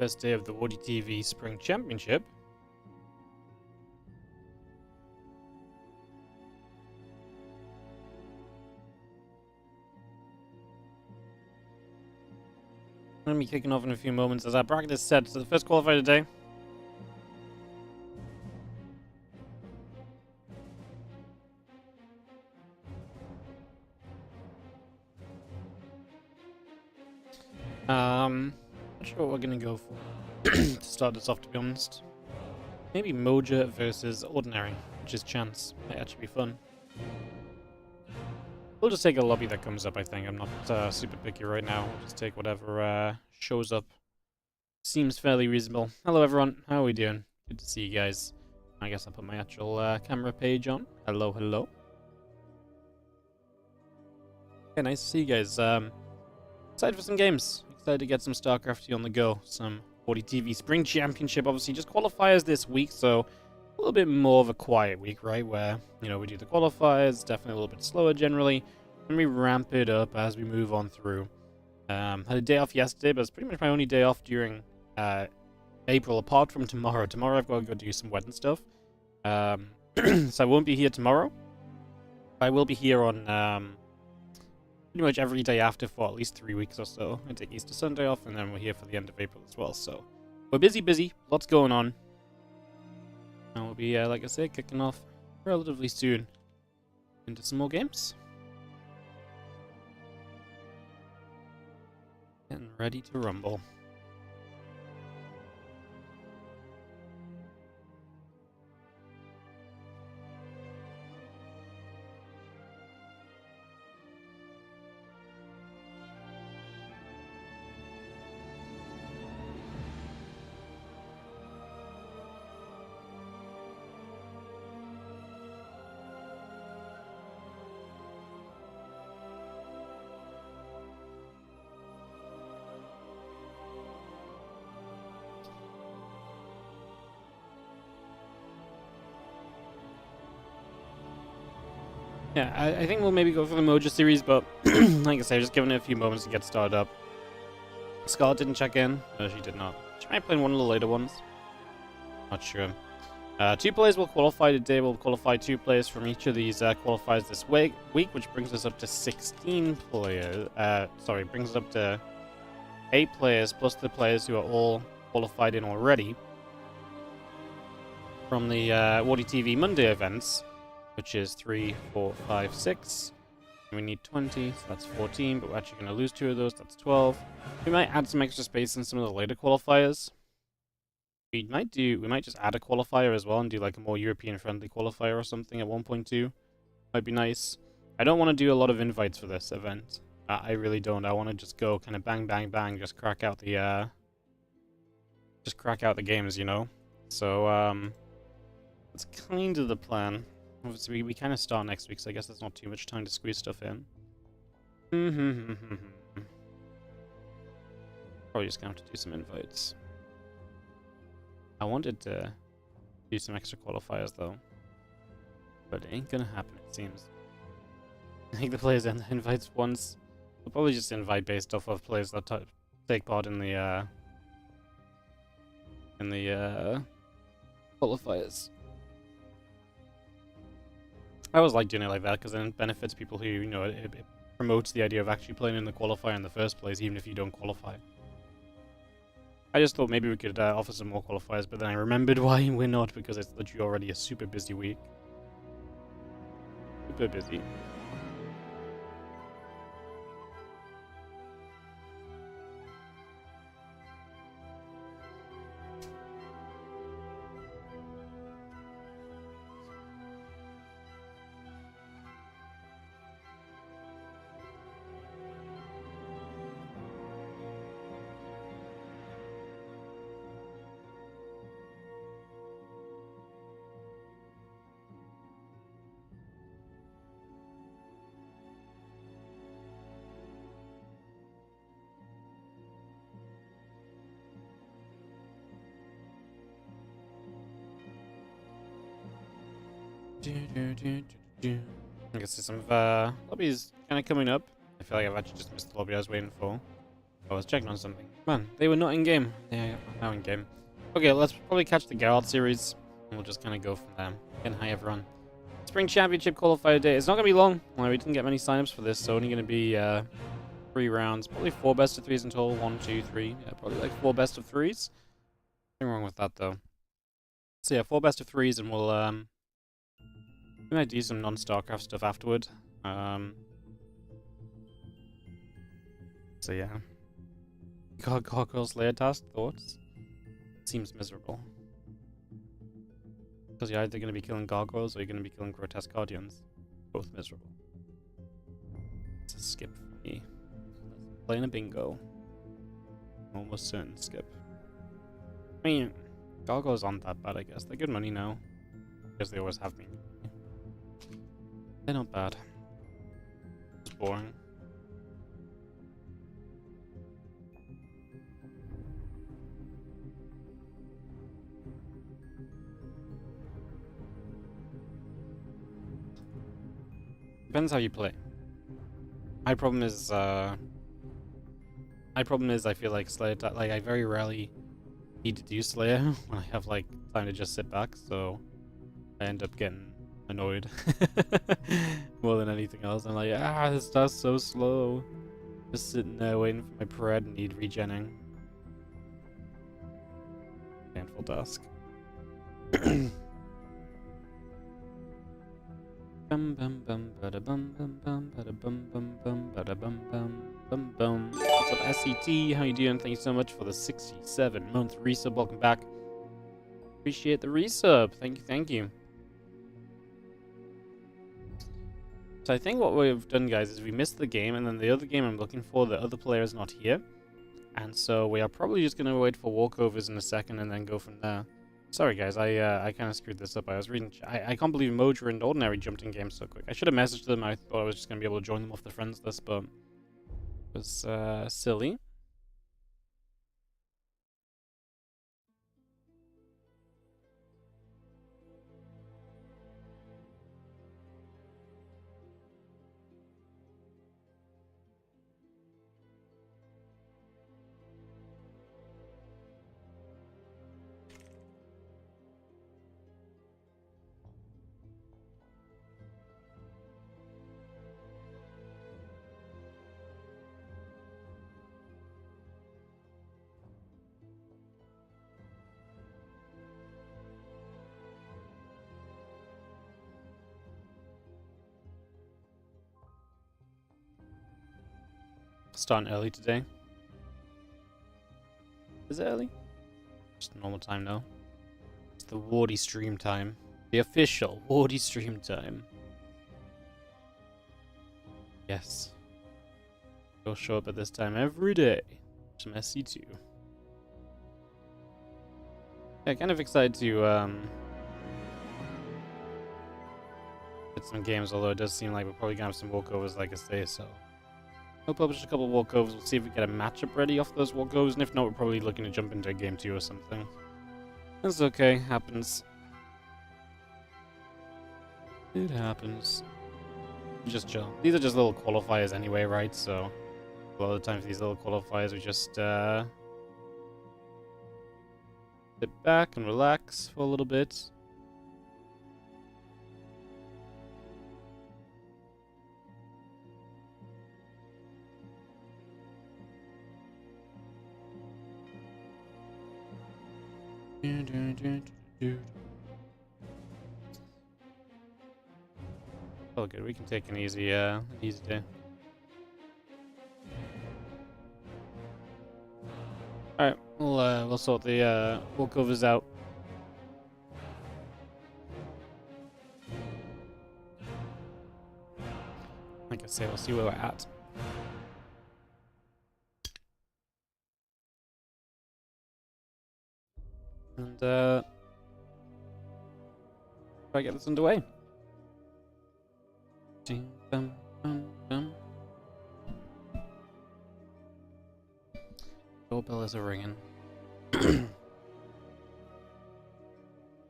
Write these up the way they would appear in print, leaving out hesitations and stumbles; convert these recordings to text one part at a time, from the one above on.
First day of the WardiTV Spring Championship. I'm going to be kicking off in a few moments as our bracket is set. So the first qualifier today. Not sure what we're going to go for to start this off, to be honest. Maybe Moja versus Ordinary, which is chance. Might actually be fun. We'll just take a lobby that comes up, I think. I'm not super picky right now. We'll just take whatever shows up. Seems fairly reasonable. Hello, everyone. How are we doing? Good to see you guys. I guess I'll put my actual camera page on. Hello, hello. Okay, nice to see you guys. Excited for some games. Excited to get some StarCraft on the go. Some WardiTV Spring Championship. Obviously, just qualifiers this week, so a little bit more of a quiet week, right? Where, you know, we do the qualifiers, definitely a little bit slower generally, and we ramp it up as we move on through. Had a day off yesterday, but it's pretty much my only day off during April, apart from tomorrow. Tomorrow I've got to go do some wedding stuff. So I won't be here tomorrow. I will be here on pretty much every day after for at least 3 weeks or so. I take Easter Sunday off, and then we're here for the end of April as well. So we're busy, lots going on. And we'll be, like I said, kicking off relatively soon into some more games. Getting ready to rumble. Yeah, I think we'll maybe go for the Moja series, but like I said, just giving it a few moments to get started up. Scarlet didn't check in. No, she did not. She might play in one of the later ones. Not sure. 2 players will qualify today. We'll qualify 2 players from each of these qualifiers this week, which brings us up to 16 players. Sorry, brings us up to 8 players, plus the players who are all qualified in already from the WardiTV Monday events, which is 3, 4, 5, 6. And we need 20, so that's 14, but we're actually going to lose 2 of those, that's 12. We might add some extra space in some of the later qualifiers. We might just add a qualifier as well and do like a more European-friendly qualifier or something at 1.2. Might be nice. I don't want to do a lot of invites for this event. I really don't. I want to just go kind of bang, bang, bang, just crack out the games, you know? So, that's kind of the plan. Obviously, we kind of start next week, so I guess there's not too much time to squeeze stuff in. Probably just gonna have to do some invites. I wanted to do some extra qualifiers, though. But it ain't gonna happen, it seems. I think the players end the invites once. We'll probably just invite based off of players that take part in the qualifiers. I always like doing it like that because then it benefits people who, you know, it promotes the idea of actually playing in the qualifier in the first place, even if you don't qualify. I just thought maybe we could offer some more qualifiers, but then I remembered why we're not, because it's literally already a super busy week. Super busy. I guess there's some lobbies kind of coming up. I feel like I've actually just missed the lobby I was waiting for. I was checking on something. Man, they were not in game. They are now in game. Okay, let's probably catch the Geralt series, and we'll just kind of go from there. Again, hi everyone. Spring Championship qualifier day. It's not going to be long. Well, we didn't get many signups for this, so only going to be 3 rounds. Probably 4 best of 3s in total. 1, 2, 3. Yeah, probably like 4 best of 3s. Nothing wrong with that, though. So yeah, 4 best of 3s, and we'll we might do some non-StarCraft stuff afterward. So yeah. Gargoyles layer task, thoughts? Seems miserable. Because you're either going to be killing gargoyles or you're going to be killing grotesque guardians. Both miserable. It's a skip for me. Playing a bingo. Almost certain skip. I mean, gargoyles aren't that bad, I guess. They're good money now. Because they always have been. They're not bad. It's boring. Depends how you play. My problem is I feel like Slayer, like I very rarely need to do Slayer when I have like time to just sit back, so I end up getting annoyed more than anything else. I'm like, this stuff's so slow. Just sitting there waiting for my pred and need regenning. Painful task. Bum bum bum bada bum bum bum bada bum bum bum bada bum bum bum bum. What's up, SCT? How you doing? Thank you so much for the 67-month resub. Welcome back. Appreciate the resub. Thank you, thank you. So I think what we've done, guys, is we missed the game, and then the other game I'm looking for, the other player is not here. And so we are probably just going to wait for walkovers in a second and then go from there. Sorry, guys, I kind of screwed this up. I was reading... I can't believe Mojo and Ordinary jumped in game so quick. I should have messaged them. I thought I was just going to be able to join them off the friends list, but it was silly. Starting early today. Is it early? Just normal time now. It's the Wardy stream time. The official Wardy stream time. Yes. He'll show up at this time every day. Some SC2. Yeah, kind of excited to get some games, although it does seem like we're probably gonna have some walkovers, like I say, so I'll publish a couple of walkovers. We'll see if we get a matchup ready off those walkovers, and if not, we're probably looking to jump into a game 2 or something. That's okay, happens. It happens. Just chill. These are just little qualifiers anyway, right? So a lot of the time for these little qualifiers, we just sit back and relax for a little bit. Oh, good. We can take an easy day. All right, we'll sort the walkovers out. Like I say, we'll see where we're at. And try to get this underway. Doorbell is a ringing. You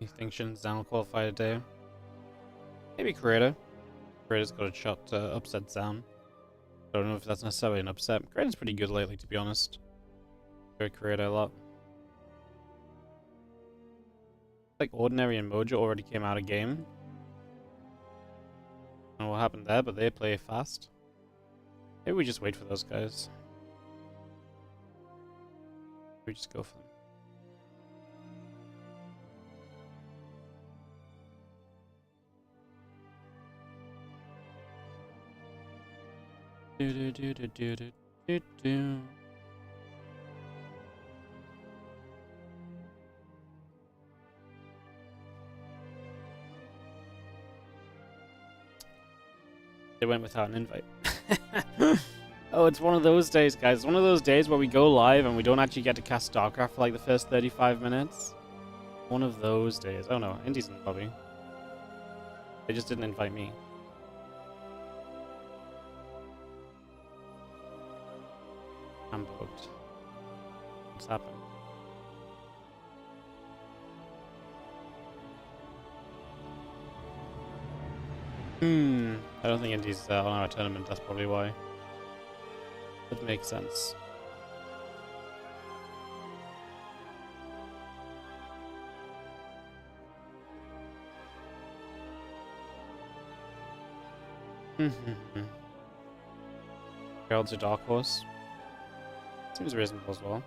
think Shin's down qualify today? Maybe Creator. Creator's got a shot to upset Zam. I don't know if that's necessarily an upset. Kraden's pretty good lately, to be honest. Very creative a lot. Like Ordinary and Mojo already came out of game. I don't know what happened there, but they play fast. Maybe we just wait for those guys. We just go for them. Do do do do do do do do. They went without an invite. Oh, it's one of those days, guys. It's one of those days where we go live and we don't actually get to cast StarCraft for like the first 35 minutes. One of those days. Oh no, Indy's in the lobby. They just didn't invite me. I'm booked. What's happened? I don't think Indy's on our tournament, that's probably why. Would make sense. Geralt's a dark horse. Seems reasonable as well.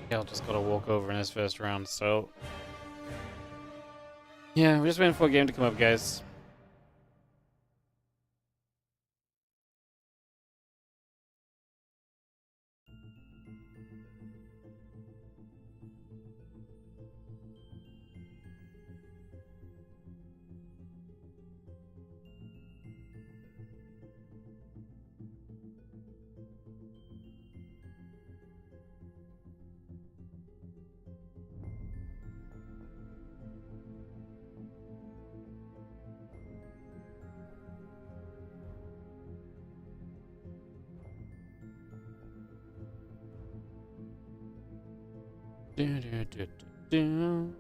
Geralt just got a walkover in his first round, so... Yeah, we're just waiting for a game to come up, guys. Do, do, do, do, do.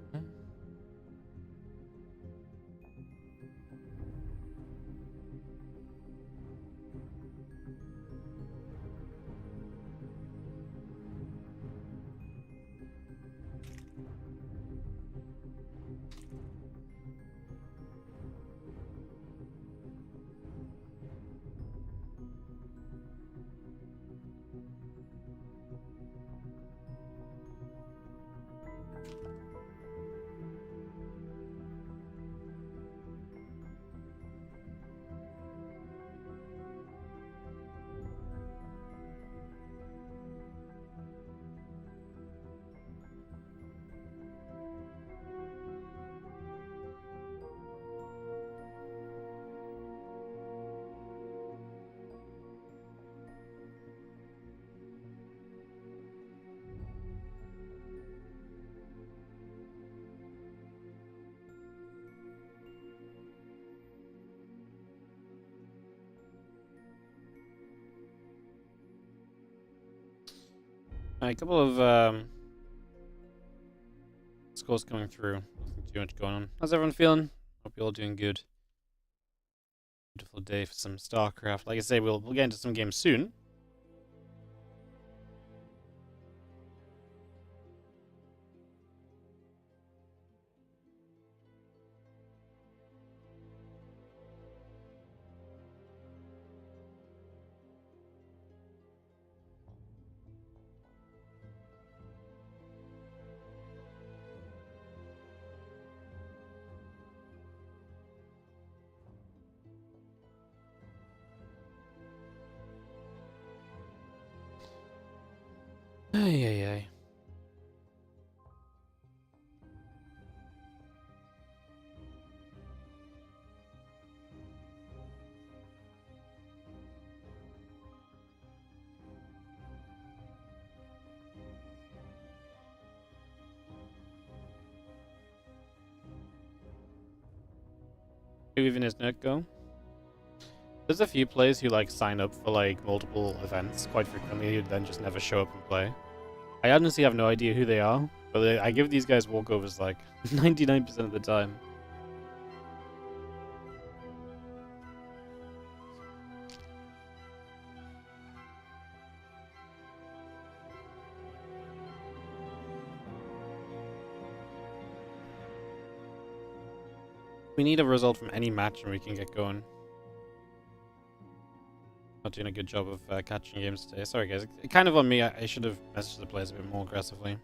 A couple of scores coming through. Nothing too much going on. How's everyone feeling? Hope you're all doing good. Beautiful day for some StarCraft. Like I say, we'll get into some games soon. Ay, ay, ay. Who even is Nick go? There's a few players who like sign up for like multiple events quite frequently who then just never show up and play. I honestly have no idea who they are, but I give these guys walkovers like 99% of the time. We need a result from any match and we can get going. Not doing a good job of catching games today. Sorry guys, kind of on me. I should have messaged the players a bit more aggressively.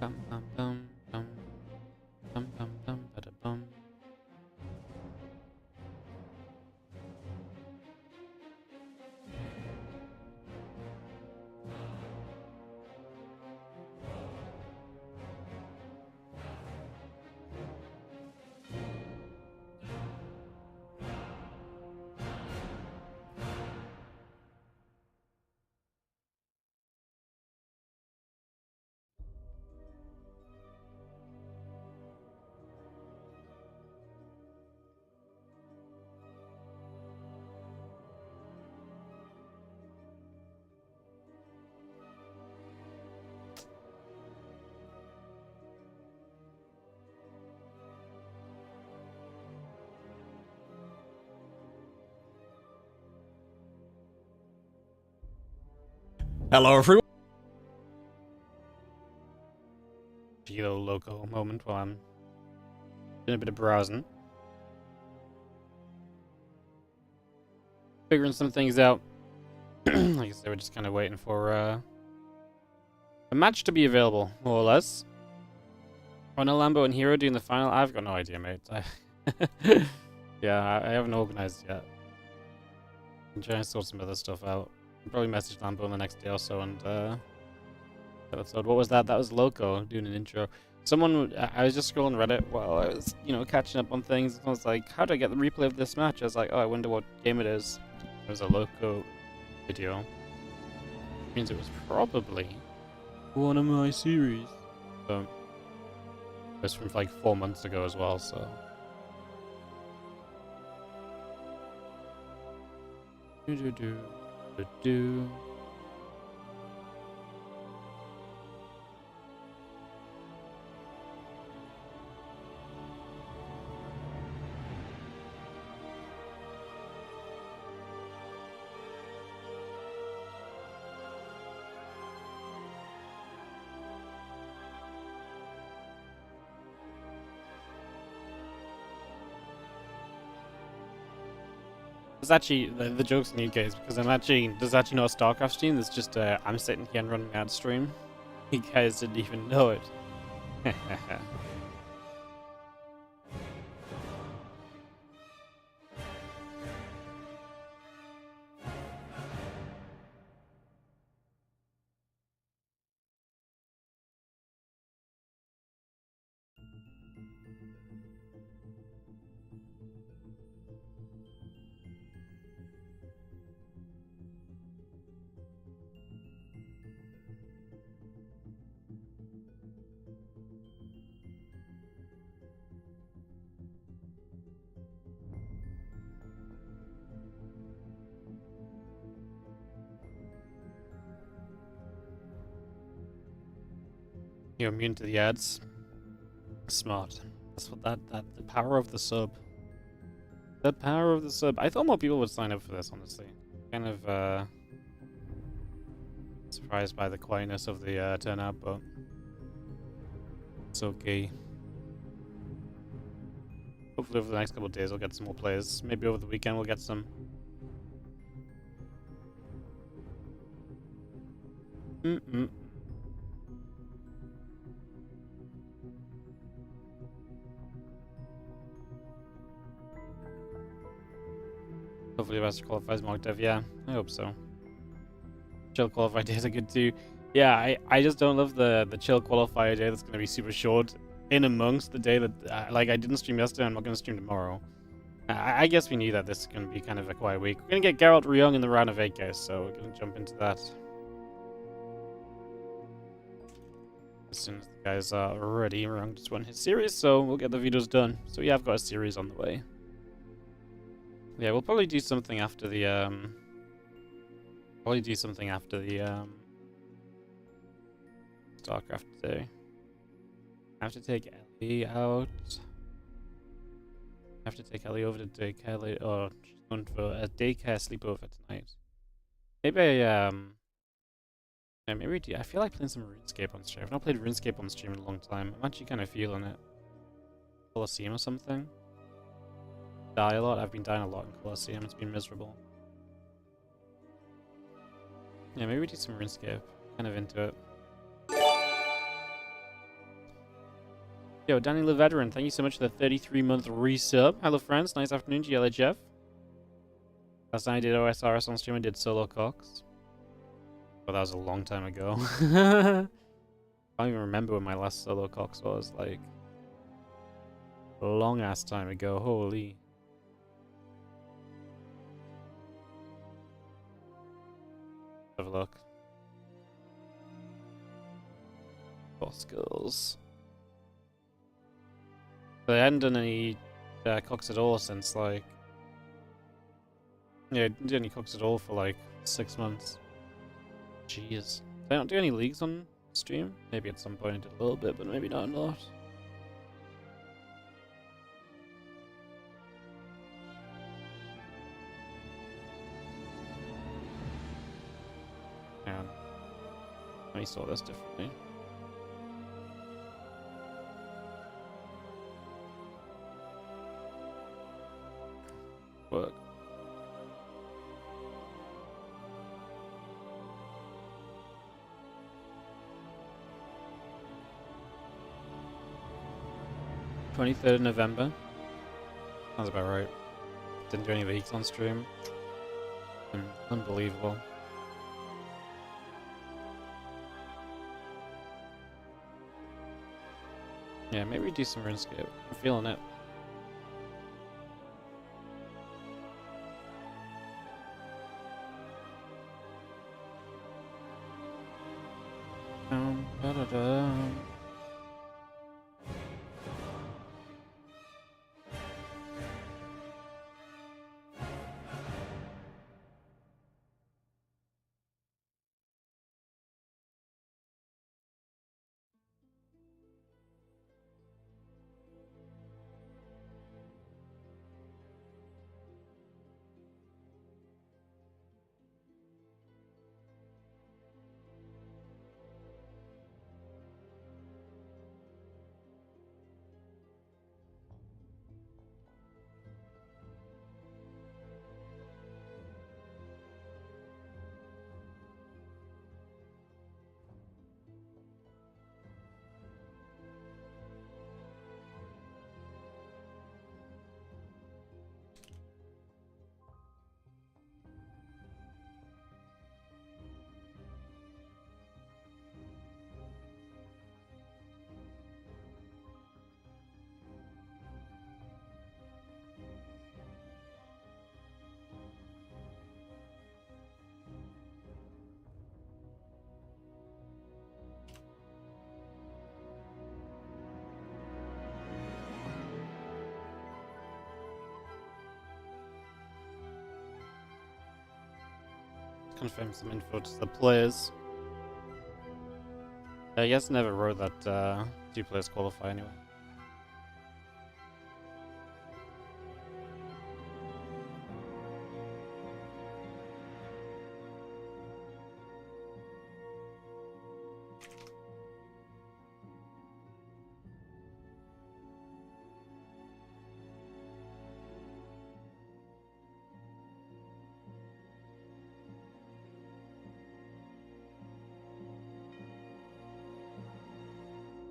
Bum, bum, bum, bum. Bum, bum, bum, bada, bum. Hello, everyone. Little local moment while I'm doing a bit of browsing. Figuring some things out. Like I said, we're just kind of waiting for a match to be available, more or less. On a Lambo and Hero doing the final? I've got no idea, mate. Yeah, I haven't organized yet. I'm trying to sort some other stuff out. I'll probably message Lambo in the next day or so and episode. What was that? That was Loco doing an intro. Someone, I was just scrolling Reddit while I was, catching up on things. I was like, how do I get the replay of this match? I was like, oh, I wonder what game it is. It was a Loco video. Means it was probably one of my series. So, it was from like 4 months ago as well, so. Do. There's actually the joke's on you guys because there's actually not a StarCraft stream. There's just I'm sitting here and running ad stream. You guys didn't even know it. You're immune to the ads. Smart. That's what the power of the sub. The power of the sub. I thought more people would sign up for this, honestly. Kind of surprised by the quietness of the turnout, but it's okay. Hopefully over the next couple of days we'll get some more players. Maybe over the weekend we'll get some. Hopefully Master qualifies mock dev. Yeah, I hope so. Chill qualifier days are good too. Yeah, I just don't love the chill qualifier day that's going to be super short in amongst the day that like I didn't stream yesterday. I'm not going to stream tomorrow. I guess we knew that this is going to be kind of a quiet week. We're going to get Geralt Ryong in the round of 8, guys, so we're going to jump into that as soon as the guys are ready. Ryong just won his series, so we'll get the videos done. So yeah, I've got a series on the way. Yeah, we'll probably do something after the StarCraft day. I have to take Ellie out. I have to take Ellie over to daycare, or she's going for a daycare sleepover tonight. Maybe I Yeah, maybe I feel like playing some RuneScape on stream. I've not played RuneScape on stream in a long time. I'm actually kind of feeling it. Colosseum or something? Die a lot? I've been dying a lot in Colosseum. It's been miserable. Yeah, maybe do some RuneScape. Kind of into it. Yo, Danny the Veteran, thank you so much for the 33-month resub. Hello, friends. Nice afternoon to you, Jeff. Last night I did OSRS on stream. I did Solo Cox. But that was a long time ago. I don't even remember when my last Solo Cox was. Like, a long ass time ago. Holy. Have a look. Boss girls. But I hadn't done any Cox at all since, like... Yeah, I didn't do any Cox at all for, like, 6 months. Jeez. I don't do any leagues on stream? Maybe at some point I did a little bit, but maybe not a lot. Hang on. Let me sort this differently. Work. (23rd November. Sounds about right. Didn't do any leaks on stream. Unbelievable. Yeah, maybe do some RuneScape. I'm feeling it. Da-da-da. 'Confirm some info to the players. Yes, never wrote that 2 players qualify anyway.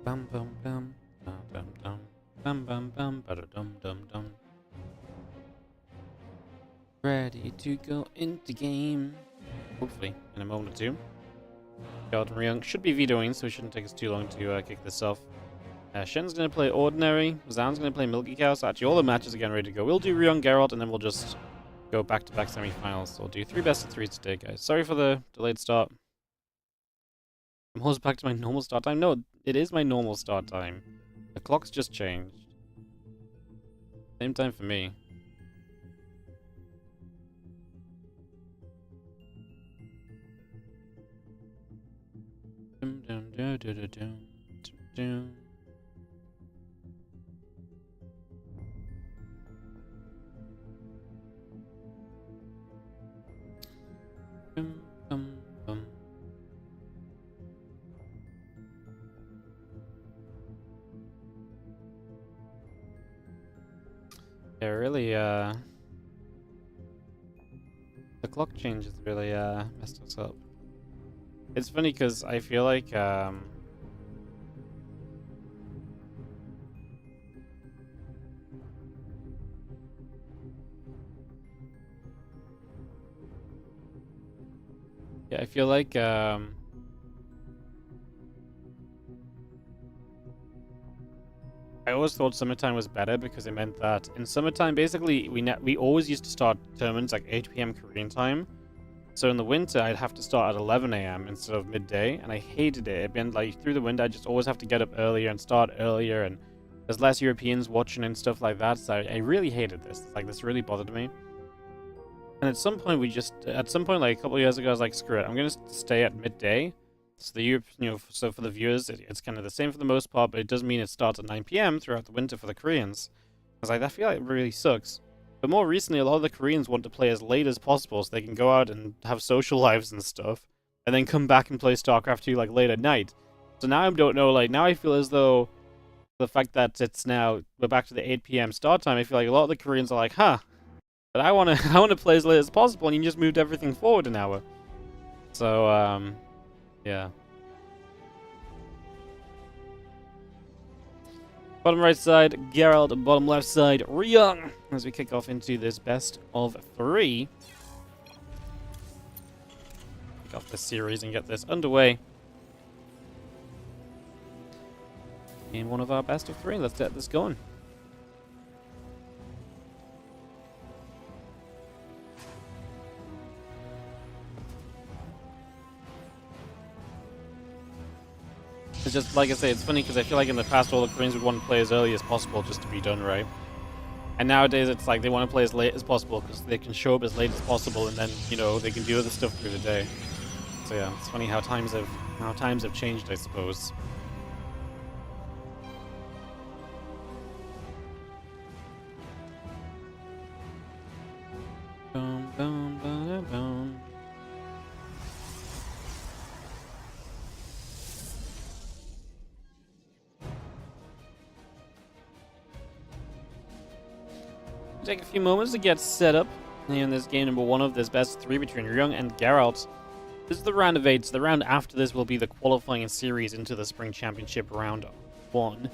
Bum bum bum dum dum dum bum bum bum dum dum dum. Ready to go into game. Hopefully, in a moment or two. Geralt and Ryong should be vetoing, so it shouldn't take us too long to kick this off. Shin's gonna play Ordinary. Zan's gonna play Milky Cow. So actually, all the matches are getting ready to go. We'll do Ryong, Geralt, and then we'll just go back-to-back semi-finals. So we'll do 3 best-of-3s today, guys. Sorry for the delayed start. I'm almost back to my normal start time. No, it is my normal start time. The clock's just changed. Same time for me. Dum dum dum dum dum dum dum. Dum dum dum. Yeah, really, the clock changes really, messed us up. It's funny because I feel like, yeah, I feel like, I always thought summertime was better because it meant that in summertime, basically, we always used to start tournaments like 8 p.m. Korean time. So in the winter, I'd have to start at 11 a.m. instead of midday, and I hated it. It meant like through the winter, I just always have to get up earlier and start earlier, and there's less Europeans watching and stuff like that. So I really hated this. Like this really bothered me. And at some point, like a couple of years ago, I was like, screw it, I'm gonna stay at midday. So so for the viewers, it's kind of the same for the most part, but it does mean it starts at 9 p.m. throughout the winter for the Koreans. I was like, I feel like it really sucks. But more recently, a lot of the Koreans want to play as late as possible so they can go out and have social lives and stuff, and then come back and play StarCraft 2 like late at night. So now I don't know, like now I feel as though the fact that we're back to the 8 p.m. start time, I feel like a lot of the Koreans are like, huh, but I wanna I wanna play as late as possible, and you just moved everything forward an hour. So yeah. Bottom right side, Geralt. Bottom left side, Ryong. As we kick off into this best of 3. Kick off this series and get this underway. In one of our best of 3. Let's get this going. It's just, like I say, it's funny because I feel like in the past all the Koreans would want to play as early as possible just to be done right. And nowadays it's like they want to play as late as possible because they can show up as late as possible and then, you know, they can do other stuff through the day. So yeah, it's funny how times have changed, I suppose. Boom, boom, boom, boom. Take a few moments to get set up in this game number 1 of this best 3 between Ryong and Geralt. This is the round of 8, so the round after this will be the qualifying series into the Spring Championship round 1.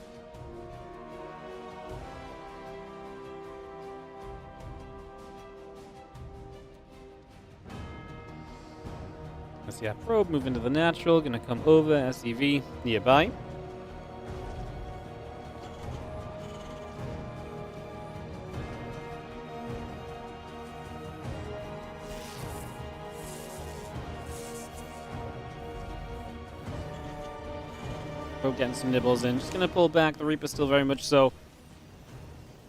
Let's see, probe, move into the natural, gonna come over, SEV nearby. Probe getting some nibbles in. Just gonna pull back. The Reaper still very much so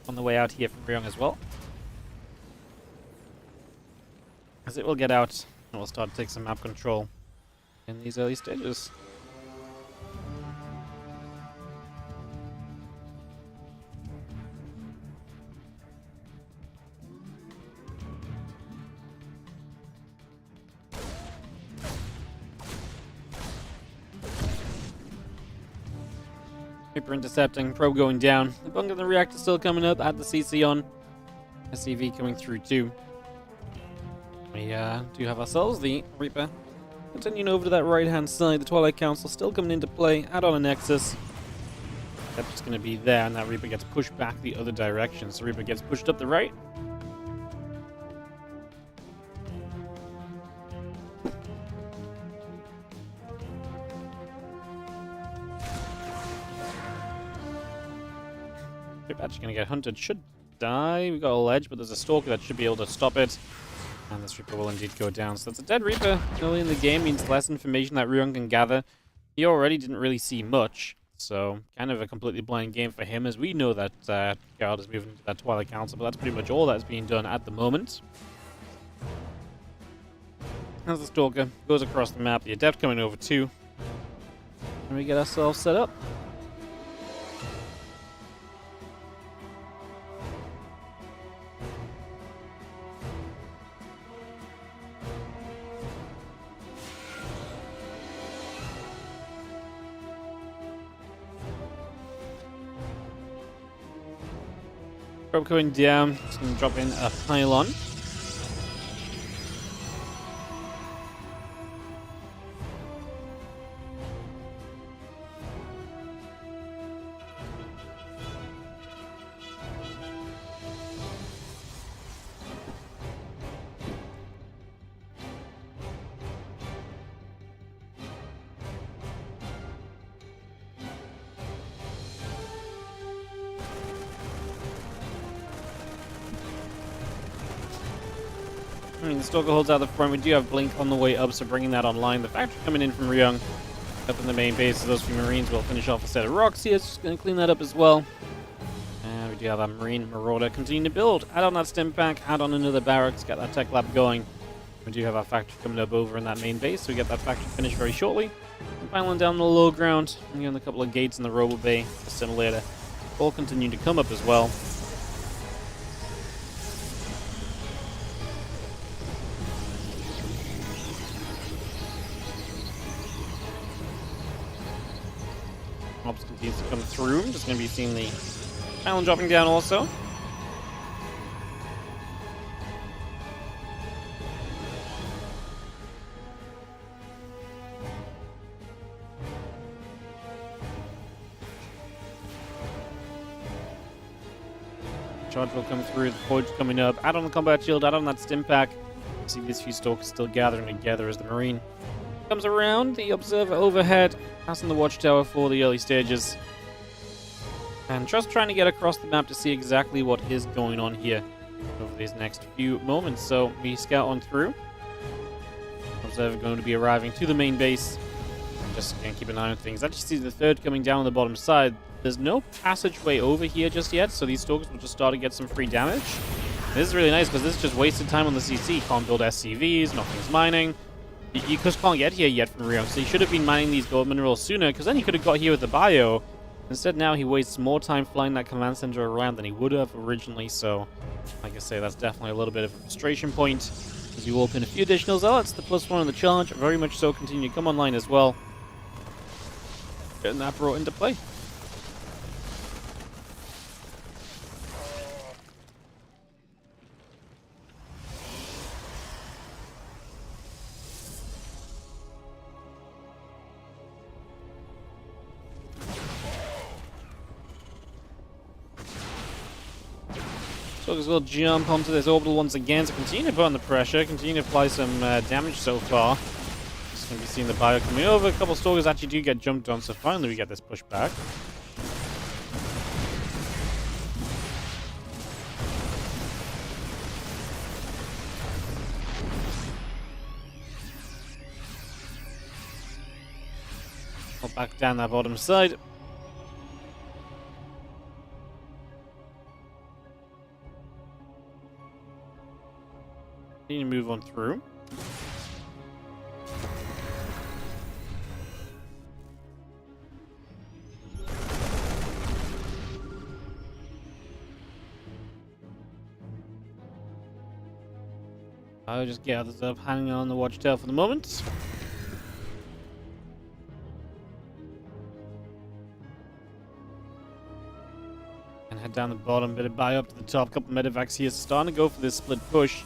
on the way out here from Ryong as well. As it will get out and we'll start to take some map control in these early stages. Reaper intercepting, probe going down. The bunk of the reactor still coming up, add the CC on. SCV coming through too. We do have ourselves the Reaper. Continuing over to that right hand side, the Twilight Council still coming into play, add on a Nexus. That's just going to be there, and that Reaper gets pushed back the other direction. So Reaper gets pushed up the right. Actually gonna get hunted, should die. We got a ledge, but there's a Stalker that should be able to stop it. And this Reaper will indeed go down. So that's a dead Reaper early in the game, means less information that Ryong can gather. He already didn't really see much, so kind of a completely blind game for him, as we know that Geralt is moving into that Twilight Council, but that's pretty much all that's being done at the moment. As the Stalker goes across the map, the Adept coming over too. And we get ourselves set up. Rope going down. It's going to drop in a pylon. I mean, the Stalker holds out the front. We do have Blink on the way up, so bringing that online. The factory coming in from Ryong up in the main base. So those few Marines will finish off a set of rocks here. Just going to clean that up as well. And we do have our Marine Marauder continue to build. Add on that stim pack, add on another barracks, get that tech lab going. We do have our factory coming up over in that main base, so we get that factory finished very shortly. And piling down the low ground, and getting a couple of gates in the Robo Bay, the Simulator, all continue to come up as well. Ops continues to come through. Just going to be seeing the island dropping down also. Charge will come through. The Forge coming up. Add on the combat shield. Add on that stim pack. See these few Stalkers still gathering together as the Marine comes around. The Observer overhead. Passing the watchtower for the early stages. And just trying to get across the map to see exactly what is going on here over these next few moments. So we scout on through. Observer going to be arriving to the main base. Just gonna keep an eye on things. Actually see the third coming down on the bottom side. There's no passageway over here just yet, so these Stalkers will just start to get some free damage. And this is really nice because this is just wasted time on the CC. Can't build SCVs, nothing's mining. You just can't get here yet from Ryong, so he should have been mining these gold minerals sooner, because then he could have got here with the bio. Instead, now he wastes more time flying that command center around than he would have originally, so like I say, that's definitely a little bit of a frustration point. As you walk in a few additional zealots, the +1 on the charge, very much so continue to come online as well. Getting that brought into play. Stalkers will jump onto this orbital once again to continue to put on the pressure, continue to apply some damage so far. Just going to be seeing the bio coming over. A couple Stalkers actually do get jumped on, so finally we get this pushback. I'll back down that bottom side. Need to move on through. I'll just gather up, hanging on the watchtower for the moment. And head down the bottom, bit of buy up to the top. Couple medevacs here, starting to go for this split push.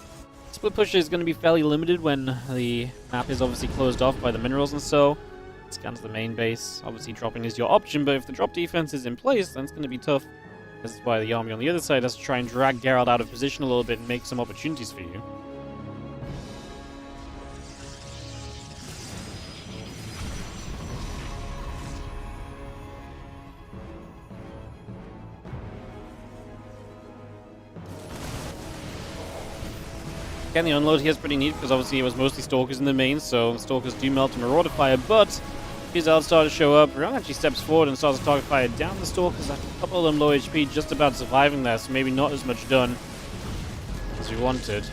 Split push is going to be fairly limited when the map is obviously closed off by the minerals and so. Scan to the main base. Obviously dropping is your option, but if the drop defense is in place, then it's going to be tough. This is why the army on the other side has to try and drag Geralt out of position a little bit and make some opportunities for you. Again, the unload here is pretty neat because obviously it was mostly Stalkers in the main, so Stalkers do melt and Marauder fire, but his Elves start to show up. Ryong actually steps forward and starts to target fire down the Stalkers. A couple of them low HP, just about surviving there, so maybe not as much done as we wanted.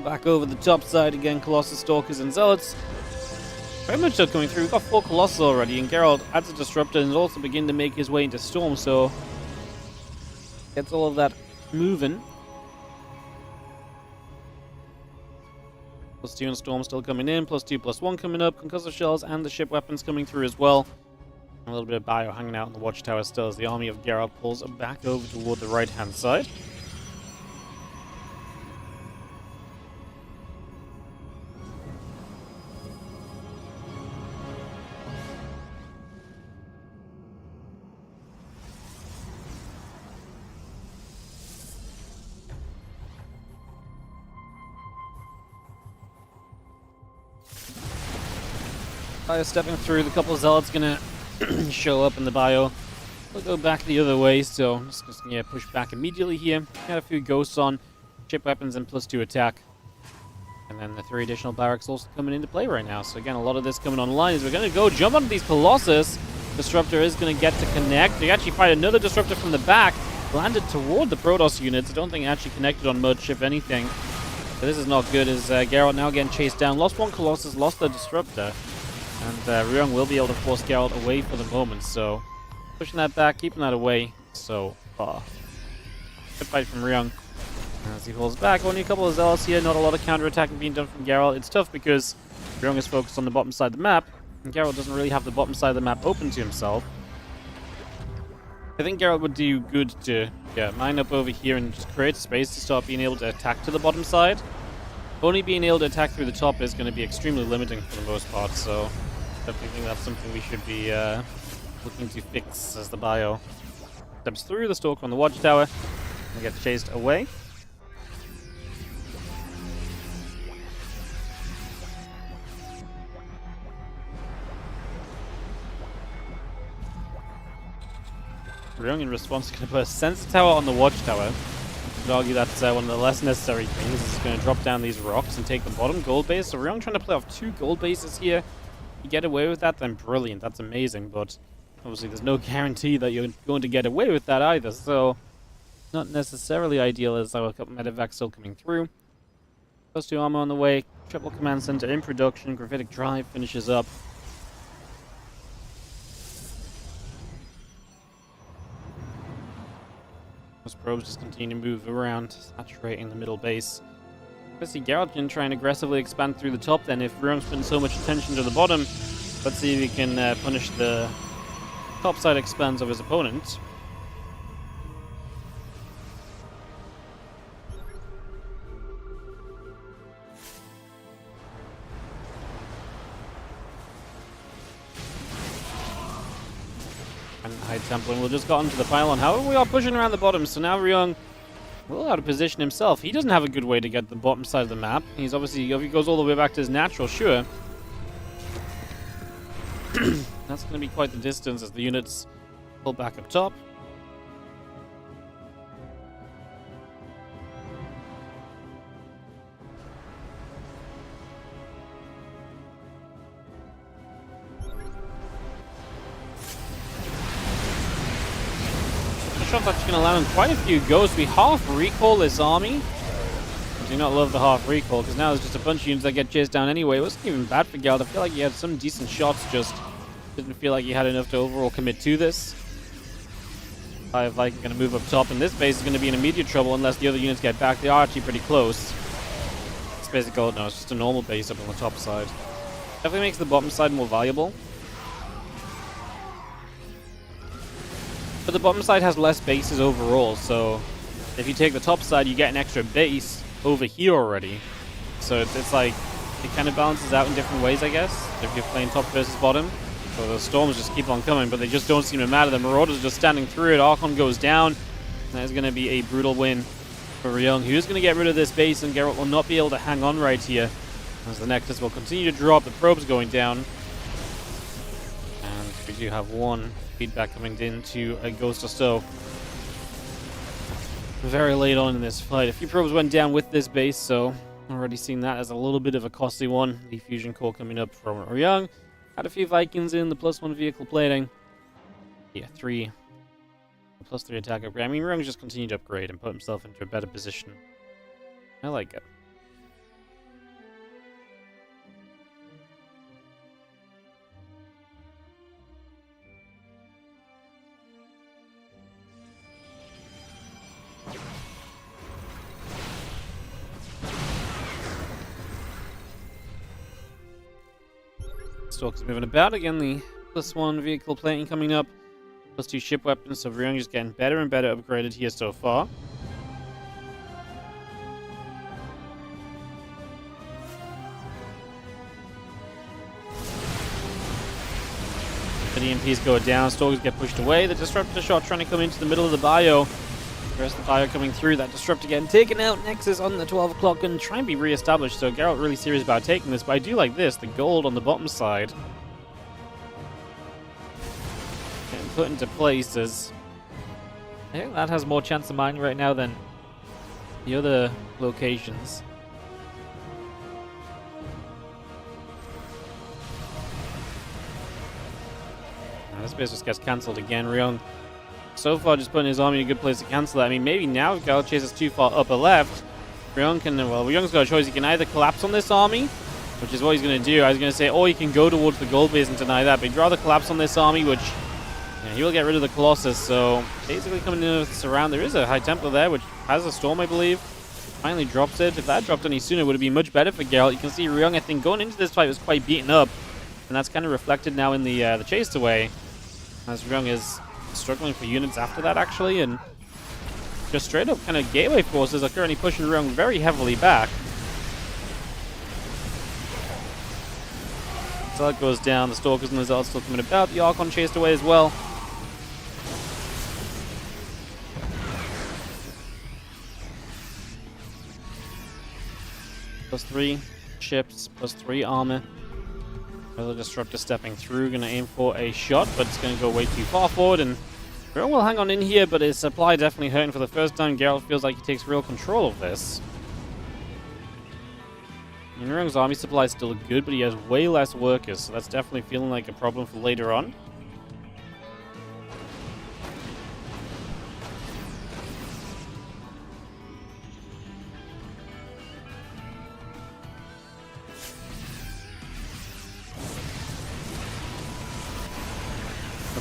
Back over the top side again, Colossus, Stalkers, and Zealots. Very much so coming through. We've got 4 Colossus already, and Geralt adds a Disruptor and is also beginning to make his way into Storm, so gets all of that moving. +2 and Storm still coming in. +2, +1 coming up. Concussive shells and the ship weapons coming through as well. A little bit of bio hanging out in the watchtower still as the army of Geralt pulls back over toward the right-hand side. Bio stepping through, the couple of zealots gonna show up in the bio. We'll go back the other way, so I'm just gonna push back immediately here. Got a few ghosts on, ship weapons and +2 attack. And then the 3 additional barracks also coming into play right now. So again, a lot of this coming online as we're gonna go jump onto these Colossus. Disruptor is gonna get to connect. They actually fight another Disruptor from the back. Landed toward the Protoss units. I don't think it actually connected on much, if anything. So this is not good as Geralt now getting chased down. Lost one Colossus, lost the Disruptor. And Ryong will be able to force Geralt away for the moment, so pushing that back, keeping that away so far. Good fight from Ryong. As he pulls back, only a couple of zealots here, not a lot of counterattacking being done from Geralt. It's tough because Ryong is focused on the bottom side of the map, and Geralt doesn't really have the bottom side of the map open to himself. I think Geralt would do good to mine up over here and just create space to start being able to attack to the bottom side. Only being able to attack through the top is going to be extremely limiting for the most part, so definitely think that's something we should be looking to fix as the bio steps through the stalker on the watchtower and gets chased away. Ryong in response is going to put a sensor tower on the watchtower. I would argue that's one of the less necessary things. It's going to drop down these rocks and take the bottom gold base. So Ryong trying to play off 2 gold bases here. If you get away with that, then brilliant. That's amazing. But obviously there's no guarantee that you're going to get away with that either. So not necessarily ideal as our couple medevacs still coming through. +2 armor on the way. Triple command center in production. Gravitic drive finishes up. Those probes just continue to move around, saturating the middle base. Let's see Geralt can try and aggressively expand through the top then. If Ryong's putting so much attention to the bottom, let's see if he can punish the top side expands of his opponent. And High Templar will just got onto the pylon. However, we are pushing around the bottom, so now Ryong will out of position himself. He doesn't have a good way to get to the bottom side of the map. He's obviously, if he goes all the way back to his natural, sure. That's going to be quite the distance as the units pull back up top. Shot's actually going to allow him quite a few ghosts. We half recall this army. I do not love the half recall because now there's just a bunch of units that get chased down anyway. It wasn't even bad for Geralt. I feel like he had some decent shots, just didn't feel like he had enough to overall commit to this. Hive Viking going to move up top, and this base is going to be in immediate trouble unless the other units get back. They are actually pretty close. It's basically gold. No, it's just a normal base up on the top side. Definitely makes the bottom side more valuable. But the bottom side has less bases overall, so if you take the top side, you get an extra base over here already. So it's like, it kind of balances out in different ways, I guess, if you're playing top versus bottom. So the storms just keep on coming, but they just don't seem to matter. The Marauders just standing through it. Archon goes down. That is going to be a brutal win for Ryong, who's going to get rid of this base, and Geralt will not be able to hang on right here, as the Nectus will continue to drop. The probes going down. And we do have one feedback coming into a ghost or so. Very late on in this fight. A few probes went down with this base, so already seen that as a little bit of a costly one. The fusion core coming up from Ryong. Had a few Vikings in the +1 vehicle plating. Yeah, 3 +3 attack upgrade. I mean, Ryong's just continued to upgrade and put himself into a better position. I like it. Stalker's moving about. Again, the +1 vehicle plating coming up. +2 ship weapons, so Ryong is getting better and better upgraded here so far. The EMPs go down, Stalkers get pushed away. The Disruptor shot trying to come into the middle of the bio. The rest of the bio coming through. That Disruptor getting taken out. Nexus on the 12 o'clock and try and be re-established. So Geralt really serious about taking this, but I do like this. The gold on the bottom side. Getting put into place as... I think that has more chance of mining right now than the other locations. This base just gets cancelled again. Ryong so far just putting his army in a good place to cancel that. I mean, maybe now if Geralt chases too far upper left, Ryong can, well, Ryong's got a choice. He can either collapse on this army, which is what he's going to do. I was going to say, or he can go towards the gold base and deny that, but he'd rather collapse on this army, which he will get rid of the Colossus. So basically coming in with the surround. There is a High Templar there, which has a storm, I believe. Finally drops it. If that dropped any sooner, it would have been much better for Geralt. You can see Ryong, I think, going into this fight was quite beaten up, and that's kind of reflected now in the chase away. As Ryong is struggling for units after that, actually, and just straight up kind of gateway forces are currently pushing Ryong very heavily back. Zealot goes down, the Stalkers and the Zealots still coming about, the Archon chased away as well. +3 ships, +3 armor. Another Disruptor stepping through, going to aim for a shot, but it's going to go way too far forward, and Geralt will hang on in here, but his supply definitely hurting for the first time. Geralt feels like he takes real control of this. And Ryong's army supply is still good, but he has way less workers, so that's definitely feeling like a problem for later on.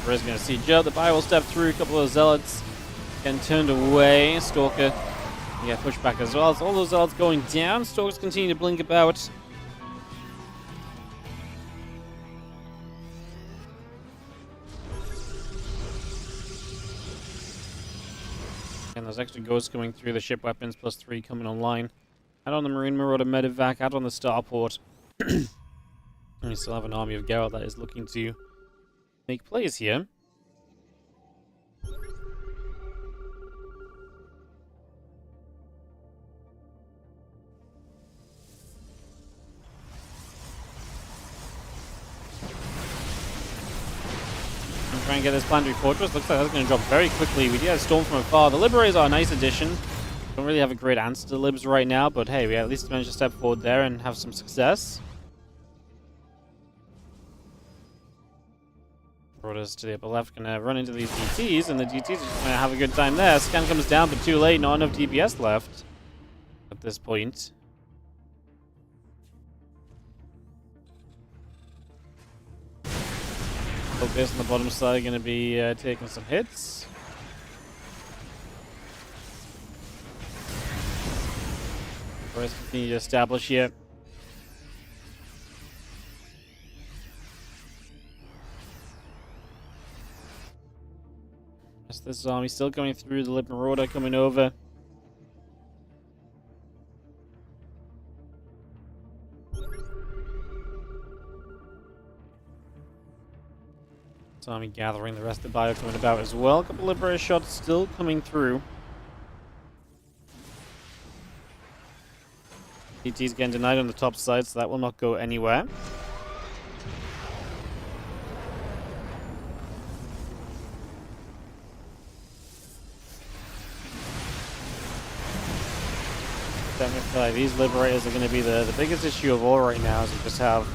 Is going to see Geralt. The bio will step through. A couple of Zealots getting turned away. Stalker get pushed back as well. So all those Zealots going down. Stalkers continue to blink about. And there's extra ghosts coming through. The ship weapons +3 coming online. Add on the Marine Marauder Medevac. Add on the Starport. And we still have an army of Geralt that is looking to make plays here. And try and get this planetary fortress. Looks like that's going to drop very quickly. We do have Storm from afar. The Liberators are a nice addition. Don't really have a great answer to the Libs right now, but hey, we at least managed to step forward there and have some success. Marauders to the upper left gonna run into these DTs, and the DTs are just gonna have a good time there. Scan comes down, but too late. Not enough DPS left at this point. Focus on the bottom side gonna be taking some hits. First, continue to establish here. This army still going through, the Lib Marauder coming over. This army gathering, the rest of the bio coming about as well. A couple of Liberator shots still coming through. DT's getting denied on the top side, so that will not go anywhere. These Liberators are going to be the biggest issue of all right now, as we just have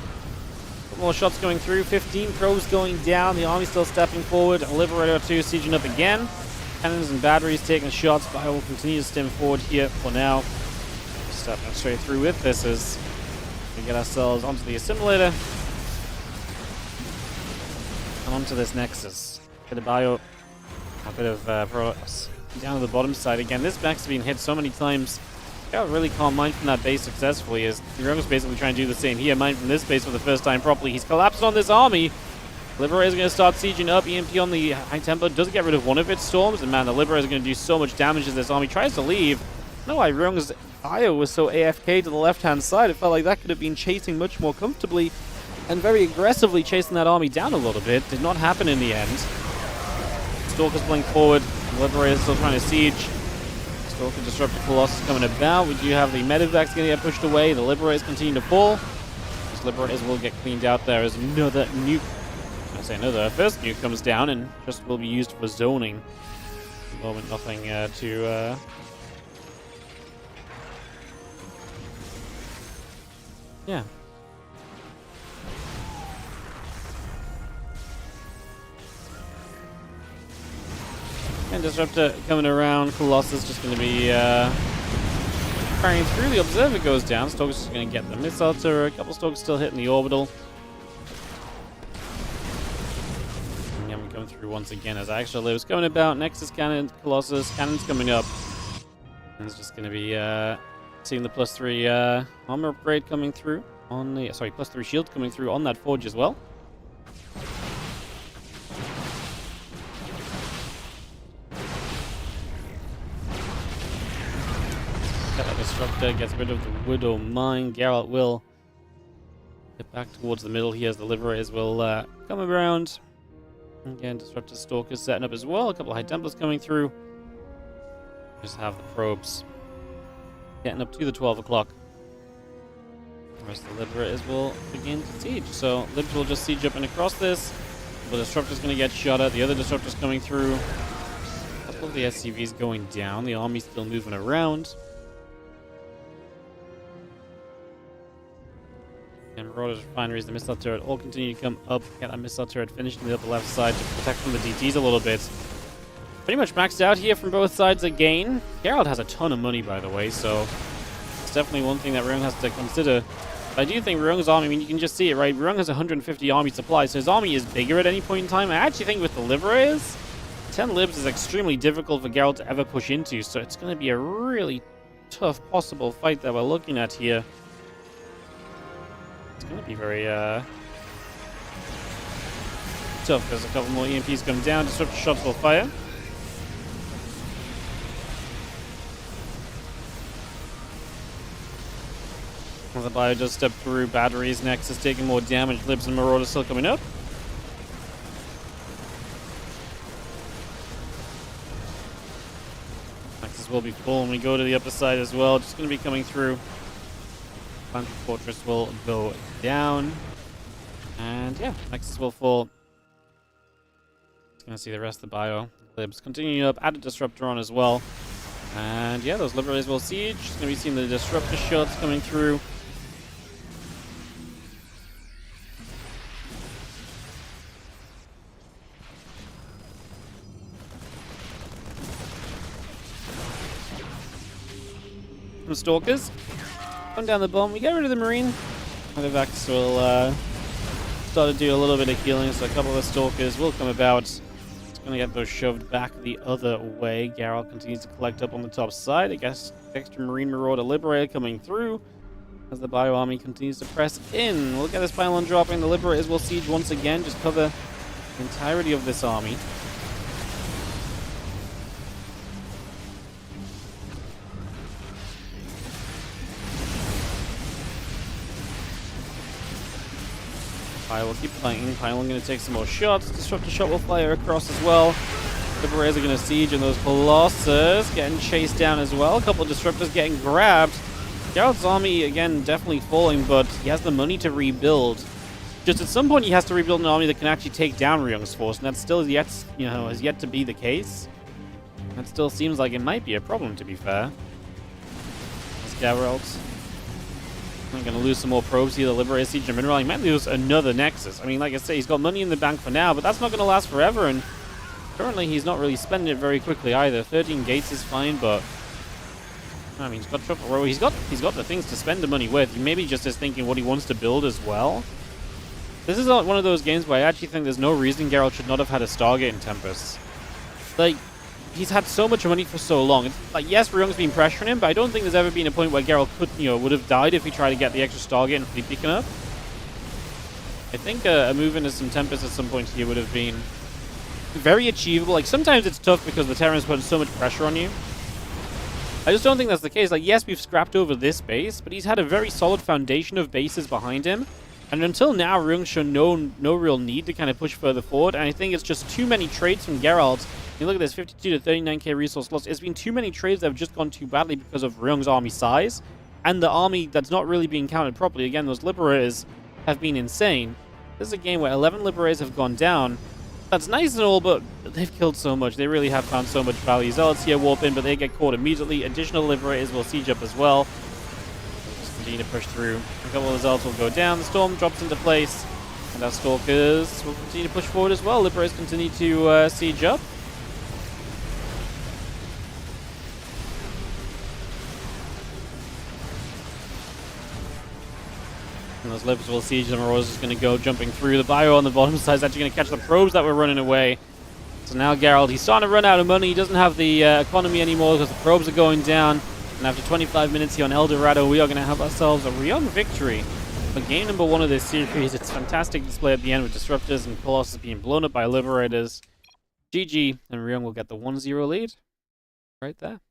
more shots going through, 15 probes going down, the army still stepping forward, Liberator 2 sieging up again, cannons and batteries taking shots, but I will continue to stem forward here for now. Stepping straight through with this as we get ourselves onto the assimilator and onto this Nexus. Get a bio, a bit of progress down to the bottom side again. This mech's been hit so many times Geralt really can't mine from that base successfully, as Ryong's basically trying to do the same here. Mine from this base for the first time properly. He's collapsed on this army. Liberator is going to start sieging up. EMP on the High Templar doesn't get rid of one of its storms. And man, the Liberator is going to do so much damage as this army tries to leave. I don't know why Ryong's bio was so AFK to the left-hand side. It felt like that could have been chasing much more comfortably and very aggressively chasing that army down a little bit. Did not happen in the end. Stalker's playing forward. The Liberator is still trying to siege. Stalker Disruptor Colossus coming about. We do have the Medevac's going to get pushed away. The Liberators continue to fall. These Liberators will get cleaned out there as another nuke. I say another. First nuke comes down and just will be used for zoning. At the moment, nothing to. Yeah. And Disruptor coming around. Colossus just going to be carrying through. The Observer goes down. Stalker's just going to get the missile turret. A couple Stalkers still hitting the orbital. And yeah, we're going through once again as Extra Lives coming about. Nexus Cannon, Colossus. Cannon's coming up. And it's just going to be seeing the +3 armor upgrade coming through on the +3 shield coming through on that forge as well. Disruptor gets rid of the Widow Mine. Geralt will get back towards the middle here as the Liberators will come around. Again, Disruptor Stalkers setting up as well. A couple of High Templars coming through. Just have the probes getting up to the 12 o'clock. The rest of the Liberators will begin to siege. So Libs will just siege up and across this. The Disruptor's going to get shot at. The other Disruptor's coming through. A couple of the SCVs going down. The army's still moving around. And Marauders, Refineries, the missile turret all continue to come up. Get that missile turret finished in the upper left side to protect from the DTs a little bit. Pretty much maxed out here from both sides again. Geralt has a ton of money, by the way, so it's definitely one thing that Ryong has to consider. But I do think Ryong's army, I mean, you can just see it, right? Ryong has 150 army supply, so his army is bigger at any point in time. I actually think with the Liberators, 10 Libs is extremely difficult for Geralt to ever push into, so it's going to be a really tough possible fight that we're looking at here. It's going to be very tough. There's a couple more EMPs come down. Disruptor shots will fire. As the bio does step through, batteries next is taking more damage. Libs and Marauders still coming up. Nexus will be full when we go to the upper side as well. Just going to be coming through. Phantom Fortress will go down. And yeah, Nexus will fall. Just gonna see the rest of the bio. Libs continuing up, add a Disruptor on as well. And yeah, those Liberators will siege. Just gonna be seeing the Disruptor shots coming through. Some Stalkers. Come down the bomb. We get rid of the Marine. Medevacs will start to do a little bit of healing, so a couple of the Stalkers will come about. It's going to get those shoved back the other way. Geralt continues to collect up on the top side. I guess extra Marine Marauder Liberator coming through as the Bio Army continues to press in. We'll get this pylon dropping. The Liberators will siege once again. Just cover the entirety of this army. I will keep playing. Pylon going to take some more shots. Disruptor shot will fire across as well. Liberators are going to siege, and those Colossus getting chased down as well. A couple of Disruptors getting grabbed. Geralt's army, again, definitely falling, but he has the money to rebuild. Just at some point, he has to rebuild an army that can actually take down Ryong's force, and that still is yet, has yet to be the case. That still seems like it might be a problem, to be fair. That's Geralt. I'm going to lose some more probes here. The Liberator siege and mineral. He might lose another Nexus. I mean, like I say, he's got money in the bank for now, but that's not going to last forever, and currently he's not really spending it very quickly either. 13 gates is fine, but I mean, he's got triple row. He's got the things to spend the money with. He maybe just is thinking what he wants to build as well. This is one of those games where I actually think there's no reason Geralt should not have had a Stargate in Tempest. Like, he's had so much money for so long. It's like, yes, Ryong's been pressuring him, but I don't think there's ever been a point where Geralt could, would have died if he tried to get the extra Stargate and flea beacon up. I think a move into some Tempest at some point here would have been very achievable. Like, sometimes it's tough because the Terran's putting so much pressure on you. I just don't think that's the case. Like, yes, we've scrapped over this base, but he's had a very solid foundation of bases behind him. And until now, Ryong's shown no real need to kind of push further forward. And I think it's just too many trades from Geralt. You look at this 52 to 39k resource loss. It's been too many trades that have just gone too badly because of Ryong's army size. And the army that's not really being counted properly. Again, those Liberators have been insane. This is a game where 11 Liberators have gone down. That's nice and all, but they've killed so much. They really have found so much value. Zealots here warp in, but they get caught immediately. Additional Liberators will siege up as well. Just continue to push through. A couple of the Zealots will go down. The Storm drops into place. And our Stalkers will continue to push forward as well. Liberators continue to siege up. And those Libs will siege. The Marauders is going to go jumping through. The bio on the bottom side is actually going to catch the probes that were running away. So now Geralt, he's starting to run out of money. He doesn't have the economy anymore because the probes are going down. And after 25 minutes here on El Dorado, we are going to have ourselves a Ryong victory for game number 1 of this series. It's a fantastic display at the end with Disruptors and Colossus being blown up by Liberators. GG, and Ryong will get the 1-0 lead right there.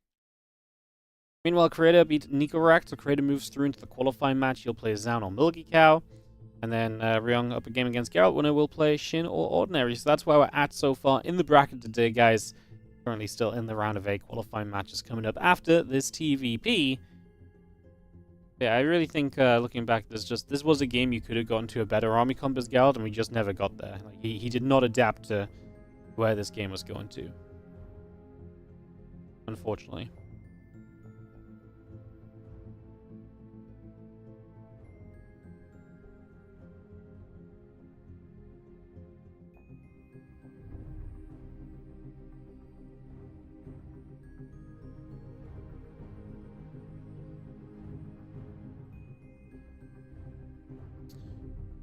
Meanwhile, Creator beat Nikorak, so Creator moves through into the qualifying match. He'll play Zaun or Milky Cow. And then Ryong up a game against Geralt. Winner will play Shin or Ordinary. So that's where we're at so far in the bracket today, guys. Currently still in the round of 8 qualifying matches coming up after this TVP. Yeah, I really think, looking back, this was a game you could have gotten to a better army comp as Geralt, and we just never got there. Like, he did not adapt to where this game was going to. Unfortunately.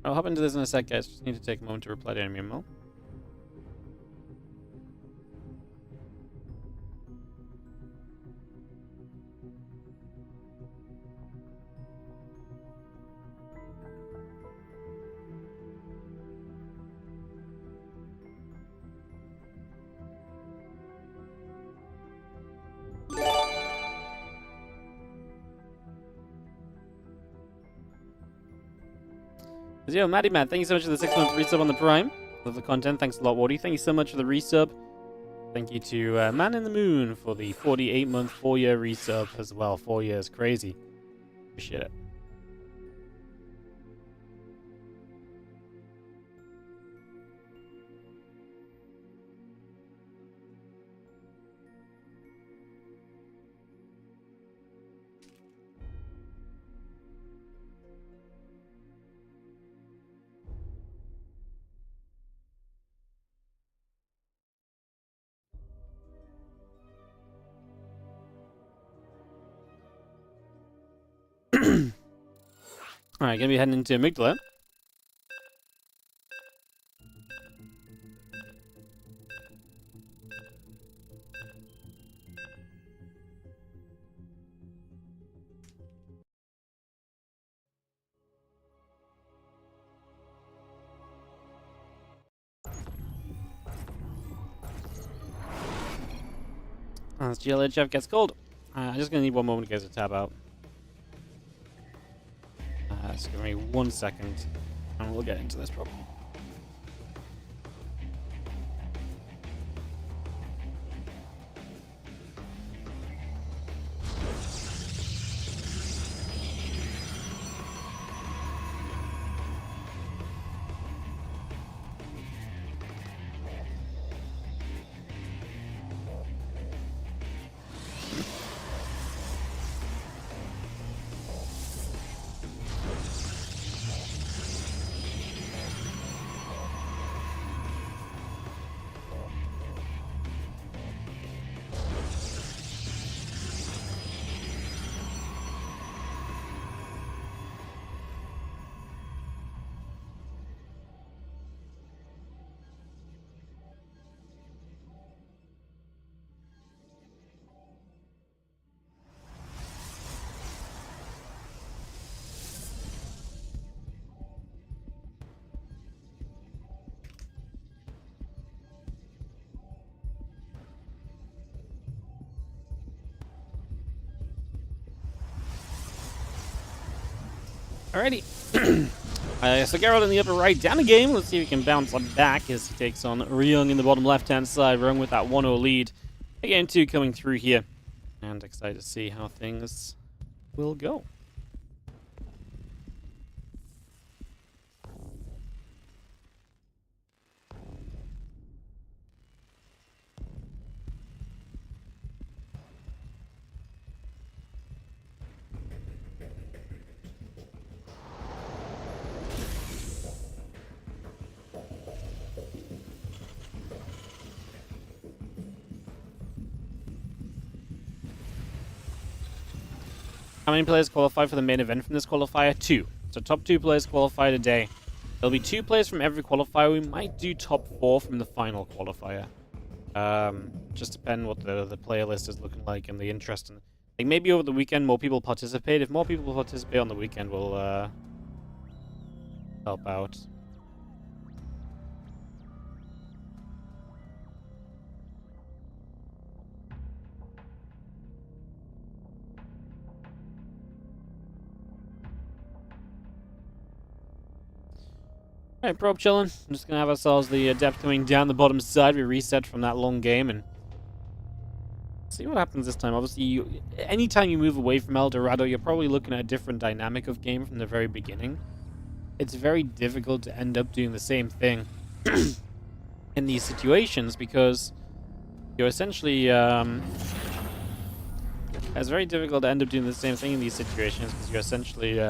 I'll hop into this in a sec, guys. Just need to take a moment to reply to enemy email. Yo, Maddie Matt, thank you so much for the 6-month resub on the Prime. Love the content. Thanks a lot, Wardy. Thank you so much for the resub. Thank you to Man in the Moon for the 48-month, 4-year resub as well. 4 years. Crazy. Appreciate it. Alright, gonna be heading into Amygdala. As GLHF gets cold. I'm just gonna need one moment, guys, to tab out. Just give me 1 second, and we'll get into this problem. Alrighty. So Geralt in the upper right, down a game. Let's see if he can bounce back as he takes on Ryong in the bottom left-hand side. Ryong with that 1-0 lead. Game 2 coming through here. And excited to see how things will go. How many players qualify for the main event from this qualifier? 2. So top 2 players qualify today. There'll be 2 players from every qualifier. We might do top 4 from the final qualifier. Just depending what the player list is looking like and the interest in. Like maybe over the weekend more people participate. If more people participate on the weekend, we'll help out. Alright, probe chilling. I'm just gonna have ourselves the Adept coming down the bottom side. We reset from that long game and see what happens this time. Obviously, anytime you move away from El Dorado, you're probably looking at a different dynamic of game from the very beginning. It's very difficult to end up doing the same thing in these situations because you're essentially it's very difficult to end up doing the same thing in these situations because you're essentially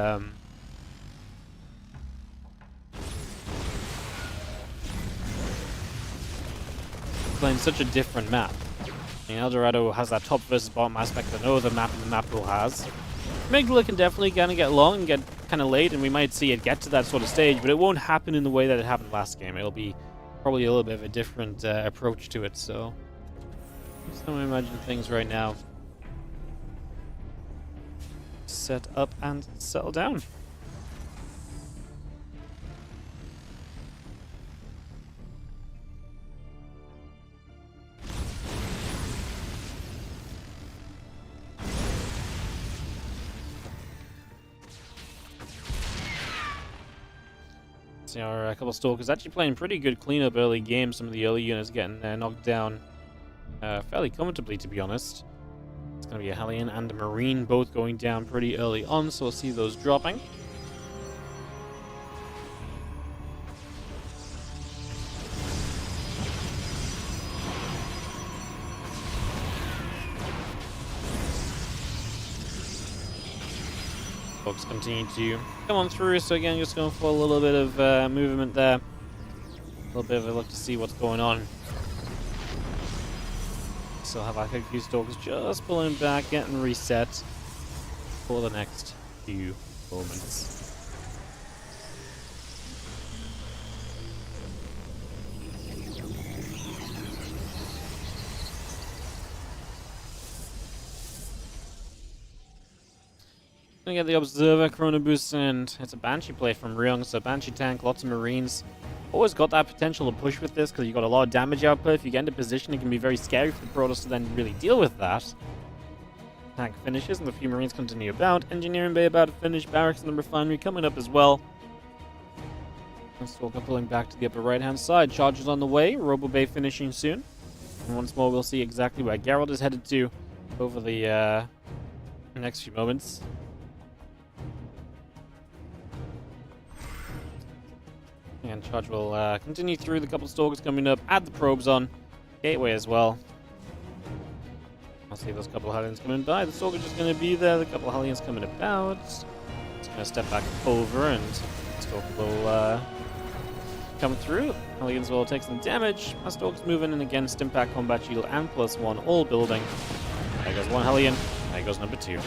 playing such a different map. I mean, El Dorado has that top versus bottom aspect that no other map in the map pool has. Megdala can definitely gonna get long and get kind of late, and we might see it get to that sort of stage, but it won't happen in the way that it happened last game. It'll be probably a little bit of a different approach to it, so just how I imagine things right now. Set up and settle down. Our couple of Stalkers actually playing pretty good cleanup early game. Some of the early units getting knocked down fairly comfortably, to be honest. It's going to be a Hellion and a Marine both going down pretty early on, so we'll see those dropping. Folks continue to come on through, so again, just going for a little bit of movement there. A little bit of a look to see what's going on. Still have our few Stalkers just pulling back, getting reset for the next few moments. Gonna get the Observer, Chrono Boost, and it's a Banshee play from Ryong, so Banshee tank, lots of Marines. Always got that potential to push with this because you got a lot of damage output. If you get into position, it can be very scary for the Protoss to then really deal with that. Tank finishes, and the few Marines continue about. Engineering Bay about to finish, Barracks and the Refinery coming up as well. And Stalker pulling back to the upper right-hand side. Charges on the way, Robo Bay finishing soon. And once more, we'll see exactly where Geralt is headed to over the next few moments. And Charge will continue through the couple of Stalkers coming up. Add the probes on. Gateway as well. I'll see those couple of Hellions coming by. The Stalker's just going to be there. The couple of Hellions coming about. Just going to step back over and Stalker will come through. Hellions will take some damage. My Stalker's moving in against Impact Combat Shield and +1 all building. There goes one Hellion. There goes number 2.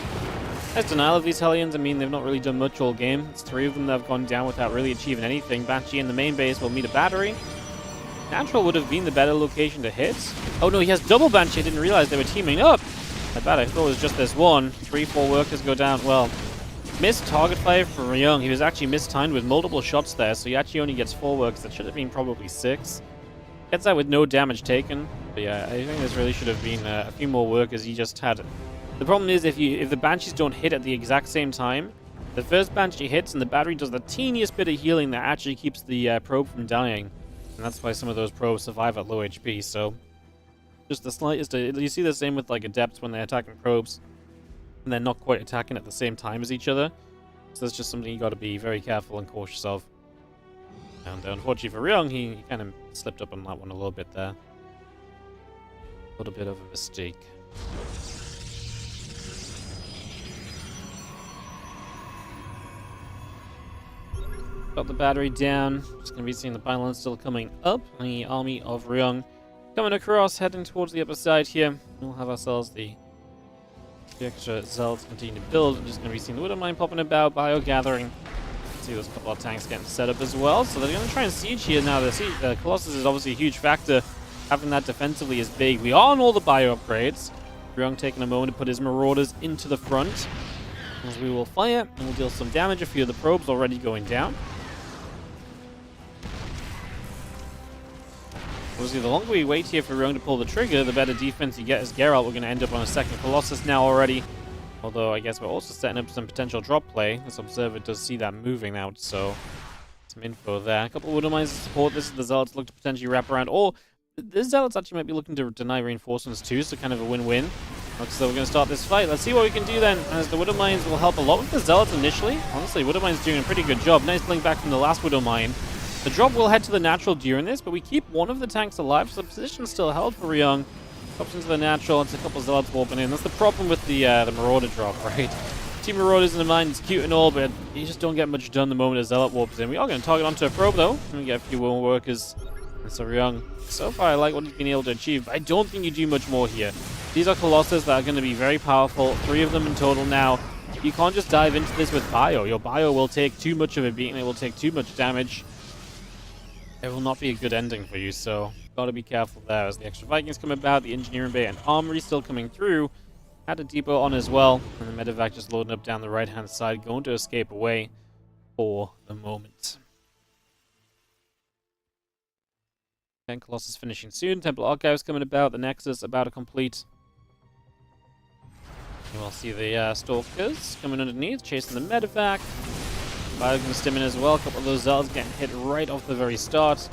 Nice denial of these Hellions. I mean, they've not really done much all game. It's 3 of them that have gone down without really achieving anything. Banshee in the main base will meet a battery. Natural would have been the better location to hit. Oh no, he has double Banshee. I didn't realize they were teaming up. I bet I thought it was just this one. 3-4 workers go down. Well, missed target fire for Ryong. He was actually mistimed with multiple shots there, so he actually only gets 4 workers. That should have been probably 6. Gets out with no damage taken. But yeah, I think this really should have been a few more workers. He just had... The problem is if the Banshees don't hit at the exact same time, The first Banshee hits and the battery does the teeniest bit of healing that actually keeps the probe from dying. And that's why some of those probes survive at low HP, so just the slightest... You see the same with like Adepts when they're attacking probes, and they're not quite attacking at the same time as each other. So that's just something you got to be very careful and cautious of. And unfortunately for Ryong, he kind of slipped up on that one a little bit there. A little bit of a mistake. Got the battery down. Just going to be seeing the pylon still coming up. The army of Ryong coming across, heading towards the upper side here. We'll have ourselves the extra Zealots continue to build. I'm just going to be seeing the Widow Mine popping about, Bio gathering. See those couple of tanks getting set up as well. So they're going to try and siege here now. The Colossus is obviously a huge factor. Having that defensively is big. We are on all the Bio upgrades. Ryong taking a moment to put his Marauders into the front. As we will fire and we'll deal some damage. A few of the probes already going down. Obviously, the longer we wait here for Ryong to pull the trigger, the better defense you get as Geralt. We're going to end up on a second Colossus now already. Although, I guess we're also setting up some potential drop play. This Observer does see that moving out, so some info there. A couple of Widow Mines to support this. The Zealots look to potentially wrap around. Or, the Zealots actually might be looking to deny reinforcements too, so kind of a win-win. So we're going to start this fight. Let's see what we can do then, as the Widow Mines will help a lot with the Zealots initially. Honestly, Widow Mine's doing a pretty good job. Nice blink back from the last Widow Mine. The drop will head to the natural during this, but we keep one of the tanks alive, so the position's still held for Ryong. Drops into the natural, it's a couple of Zealots warping in. That's the problem with the Marauder drop, right? Two Marauders in the mine, it's cute and all, but you just don't get much done the moment a Zealot warps in. We are going to target onto a probe, though, and we get a few more workers. And so Ryong, so far I like what he's been able to achieve, but I don't think you do much more here. These are Colossus that are going to be very powerful, 3 of them in total now. You can't just dive into this with Bio. Your Bio will take too much of a beating, it will take too much damage. It will not be a good ending for you, so gotta be careful there as the extra Vikings come about, the engineering bay and armory still coming through. Had a depot on as well, and the medevac just loading up down the right-hand side, going to escape away for the moment. And Colossus finishing soon, Temple Archives coming about, the Nexus about to complete. And we'll see the Stalkers coming underneath, chasing the medevac. Bio going to stim in as well. A couple of those Zealots getting hit right off the very start.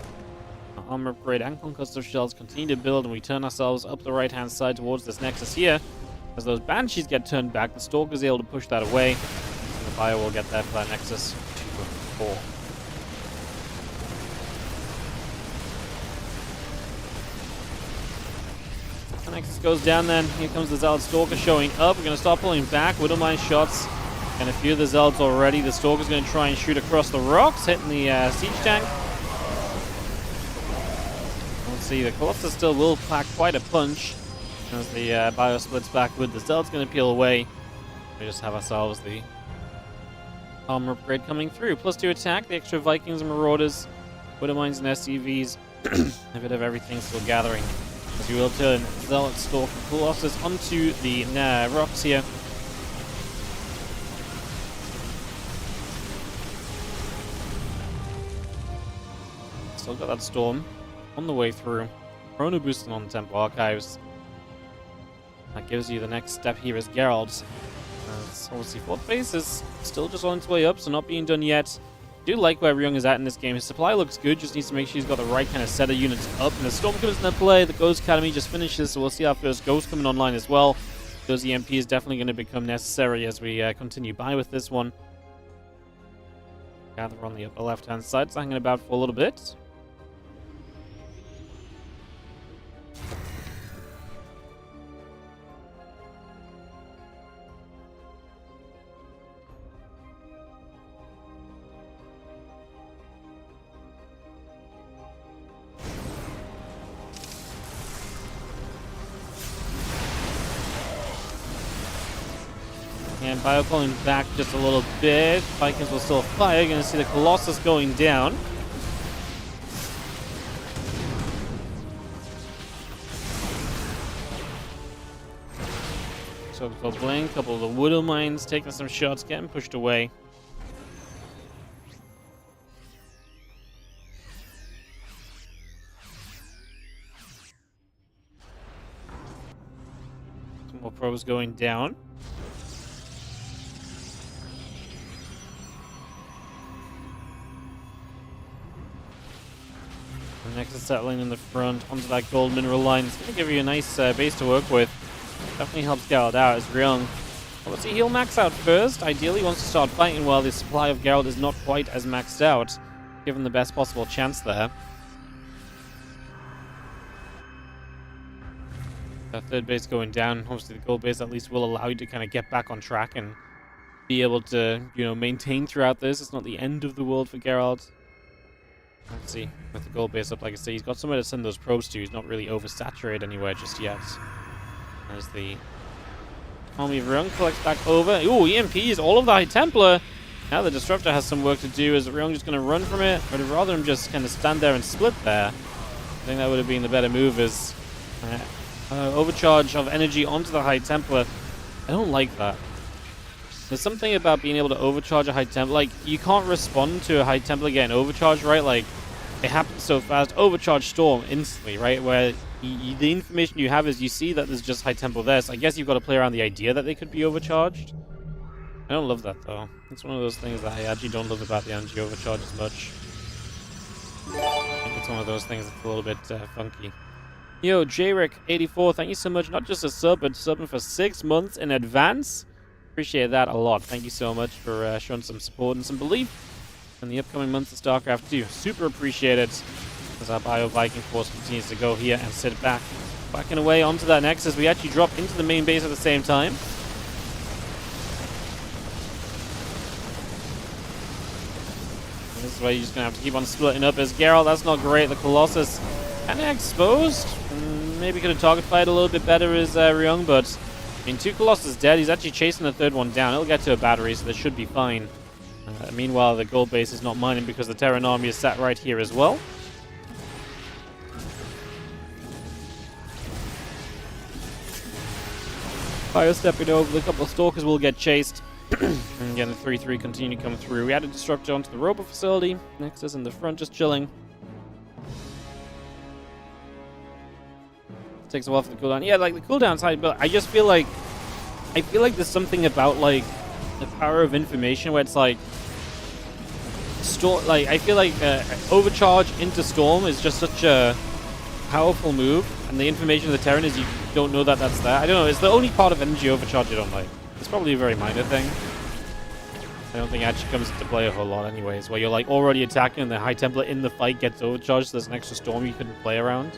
Our armor upgrade and concussive shells continue to build, and we turn ourselves up the right-hand side towards this Nexus here. As those Banshees get turned back, the Stalker is able to push that away. And the Bio will get there for that Nexus 2-4. The Nexus goes down then. Here comes the Zealot Stalker showing up. We're going to start pulling back. Widow Mine shots. And a few of the Zealots already. The Stalker's going to try and shoot across the rocks, hitting the siege tank. Let's see, the Colossus still will pack quite a punch as the Bio splits backward. The Zealot's going to peel away. We just have ourselves the armor upgrade coming through. +2 attack, the extra Vikings and Marauders, Widow Mines and SCVs. A bit of everything still gathering. As we will turn Zealot, Stalker, Colossus onto the rocks here. Still got that Storm on the way through. Chrono boosting on the Temple Archives. That gives you the next step here as Geralt. Obviously, 4th phase is still just on its way up, so not being done yet. I do like where Ryong is at in this game. His supply looks good, just needs to make sure he's got the right kind of set of units up. And the Storm comes into play, the Ghost Academy just finishes, so we'll see our first Ghost coming online as well. Those EMP is definitely going to become necessary as we continue by with this one. Gather on the upper left-hand side, it's hanging about for a little bit. And Bio pulling back just a little bit. Vikings will still fire. You're going to see the Colossus going down. So for Blink, a couple of the Widow Mines taking some shots, getting pushed away. Some more probes going down. Next is settling in the front onto that gold mineral line. It's going to give you a nice base to work with. Definitely helps Geralt out as Ryong. Obviously, he'll max out first. Ideally, he wants to start fighting while the supply of Geralt is not quite as maxed out. Give him the best possible chance there. That third base going down. Obviously, the gold base at least will allow you to kind of get back on track and be able to, you know, maintain throughout this. It's not the end of the world for Geralt. Let's see. With the gold base up, like I say, he's got somewhere to send those probes to. He's not really oversaturated anywhere just yet. As the army of Ryong collects back over. Ooh, EMPs, all of the High Templar. Now the Disruptor has some work to do. Is Ryong just going to run from it? Or rather than just kind of stand there and split there? I think that would have been the better move, is overcharge of energy onto the High Templar. I don't like that. There's something about being able to overcharge a High Templar. Like, you can't respond to a High Templar getting overcharged, right? Like, it happens so fast. Overcharge Storm instantly, right? Where the information you have is you see that there's just High Templar there. So I guess you've got to play around the idea that they could be overcharged. I don't love that, though. It's one of those things that I actually don't love about the energy overcharge as much. I think it's one of those things that's a little bit funky. Yo, JRick84, thank you so much. Not just a sub, but subbing for 6 months in advance. Appreciate that a lot. Thank you so much for showing some support and some belief in the upcoming months of StarCraft 2. Super appreciate it as our Bio Viking force continues to go here and sit back. Backing away onto that Nexus. We actually drop into the main base at the same time. And this is where you're just going to have to keep on splitting up as Geralt. That's not great. The Colossus kind of exposed. Maybe could have target fired a little bit better as Ryong, but I mean, 2 Colossus dead. He's actually chasing the third one down. It'll get to a battery, so this should be fine. Meanwhile, the gold base is not mining because the Terran army is sat right here as well. Fire stepping over. A couple of Stalkers will get chased. And again, the 3-3 continue to come through. We added Disruptor onto the Robo facility. Nexus in the front, just chilling. Takes a while for the cooldown. Yeah, like the cooldown's high, but I just feel like there's something about like the power of information where it's like I feel like overcharge into Storm is just such a powerful move, and the information of the Terran is you don't know that that's there. I don't know. It's the only part of energy overcharge I don't like. It's probably a very minor thing. I don't think it actually comes into play a whole lot anyways, where you're like already attacking and the High Templar in the fight gets overcharged, so there's an extra Storm you couldn't play around.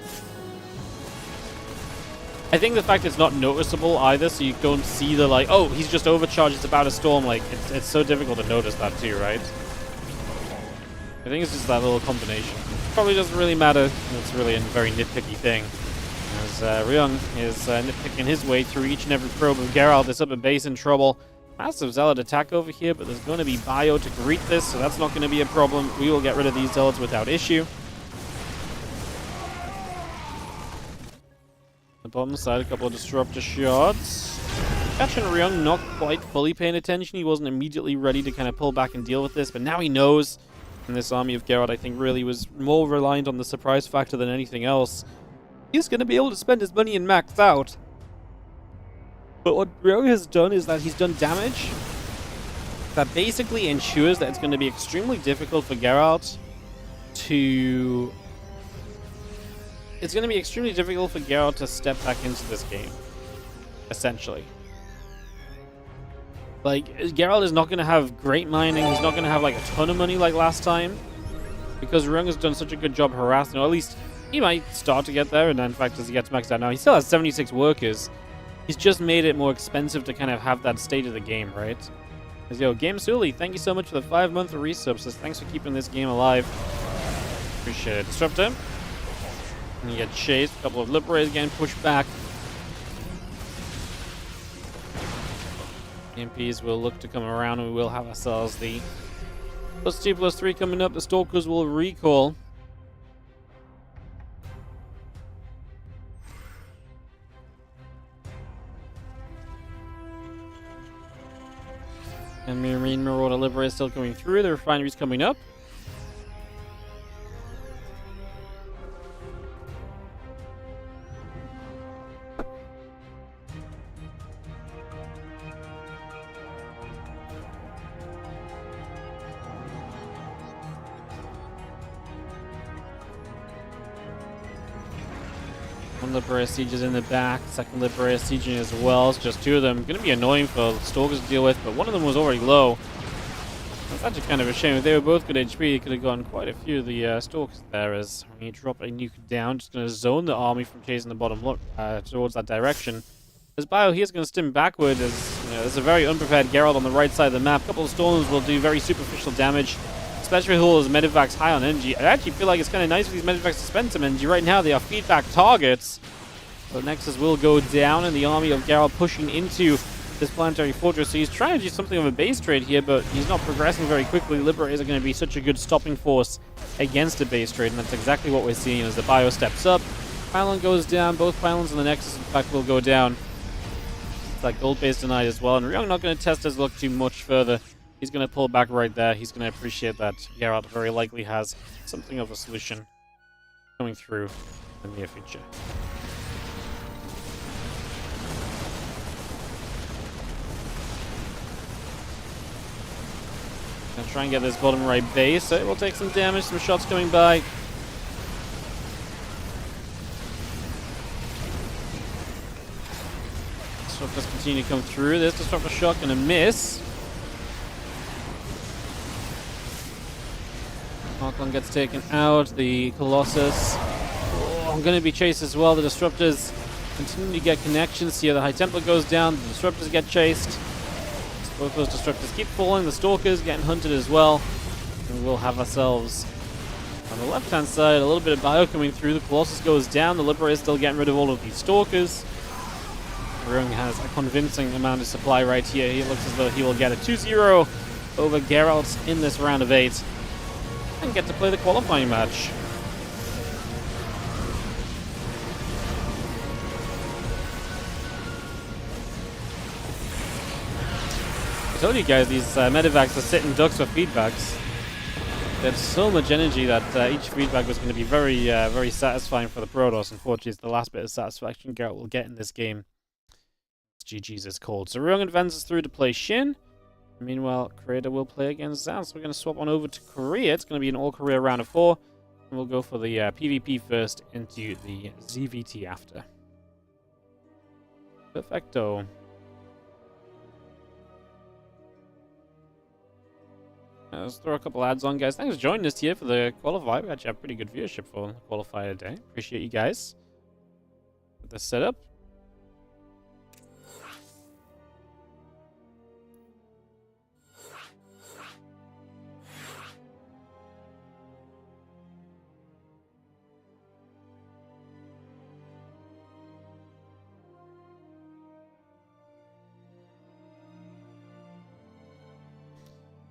I think the fact it's not noticeable either, so you don't see the like, oh, he's just overcharged, it's about a storm, like, it's so difficult to notice that too, right? I think it's just that little combination. Probably doesn't really matter. It's really a very nitpicky thing. As Ryong is nitpicking his way through each and every probe of Geralt. It's up a base in trouble. Massive Zealot attack over here, but there's going to be Bio to greet this, so that's not going to be a problem. We will get rid of these Zealots without issue. The bottom side, a couple of Disruptor shots. Catching Ryong not quite fully paying attention. He wasn't immediately ready to kind of pull back and deal with this, but now he knows. And this army of Geralt, I think, really was more reliant on the surprise factor than anything else. He's going to be able to spend his money and max out. But what Ryong has done is that he's done damage that basically ensures that it's going to be extremely difficult for Geralt to... It's going to be extremely difficult for Geralt to step back into this game, essentially. Like, Geralt is not going to have great mining. He's not going to have, like, a ton of money like last time. Because Ryong has done such a good job harassing, or at least he might start to get there. And then, in fact, as he gets maxed out now, he still has 76 workers. He's just made it more expensive to kind of have that state of the game, right? As, yo, Game Sully, thank you so much for the 5-month resub. Says, thanks for keeping this game alive. Appreciate it. Disruptor. And you get chased. A couple of Liberators getting pushed back. MPs will look to come around, and we will have ourselves the +2/+3 coming up. The Stalkers will recall. And Marine Marauder Liberator is still coming through. The refinery's coming up. One Liberator Siege is in the back, second Liberator Sieging as well. It's just two of them. Going to be annoying for Stalkers to deal with, but one of them was already low. That's actually kind of a shame. If they were both good HP, you could have gotten quite a few of the Stalkers there. As when you drop a nuke down, just going to zone the army from chasing the bottom look towards that direction. As Bio here is going to stim backward, as you know, there's a very unprepared Geralt on the right side of the map. A couple of storms will do very superficial damage. Especially with all those medevac's high on energy. I actually feel like it's kind of nice for these medevac's to spend some energy. Right now, they are feedback targets. So Nexus will go down, and the army of Geralt pushing into this planetary fortress. So he's trying to do something of a base trade here, but he's not progressing very quickly. Liberators are going to be such a good stopping force against a base trade, and that's exactly what we're seeing as the Bio steps up. Pylon goes down. Both pylons and the Nexus, in fact, will go down. It's like gold base denied as well, and Ryong not going to test his luck too much further. He's going to pull back right there. He's going to appreciate that Geralt very likely has something of a solution coming through in the near future. Gonna try and get this bottom right base. So it will take some damage, some shots coming by. Disruptors continue to come through. There's Disruptor shot, gonna miss. Archon gets taken out. The Colossus. Oh, I'm gonna be chased as well. The Disruptors continue to get connections here. The High Templar goes down. The Disruptors get chased. Both those Disruptors keep falling. The Stalkers getting hunted as well. And we'll have ourselves on the left-hand side a little bit of bio coming through. The Colossus goes down. The Liberator is still getting rid of all of these Stalkers. Ryong has a convincing amount of supply right here. He looks as though he will get a 2-0 over Geralt in this round of 8 and get to play the qualifying match. I told you guys, these medevacs are sitting ducks for feedbacks. There's so much energy that each feedback was going to be very, very satisfying for the Protoss. Unfortunately, it's the last bit of satisfaction Geralt will get in this game. GG's is called. So Ryong advances through to play Shin. Meanwhile, Korea will play against Zan. So we're going to swap on over to Korea. It's going to be an all-Korea round of 4. And we'll go for the PvP first into the ZVT after. Perfecto. Let's throw a couple ads on, guys. Thanks for joining us here for the qualifier. We actually have pretty good viewership for the qualifier today. Appreciate you guys. Get this set up.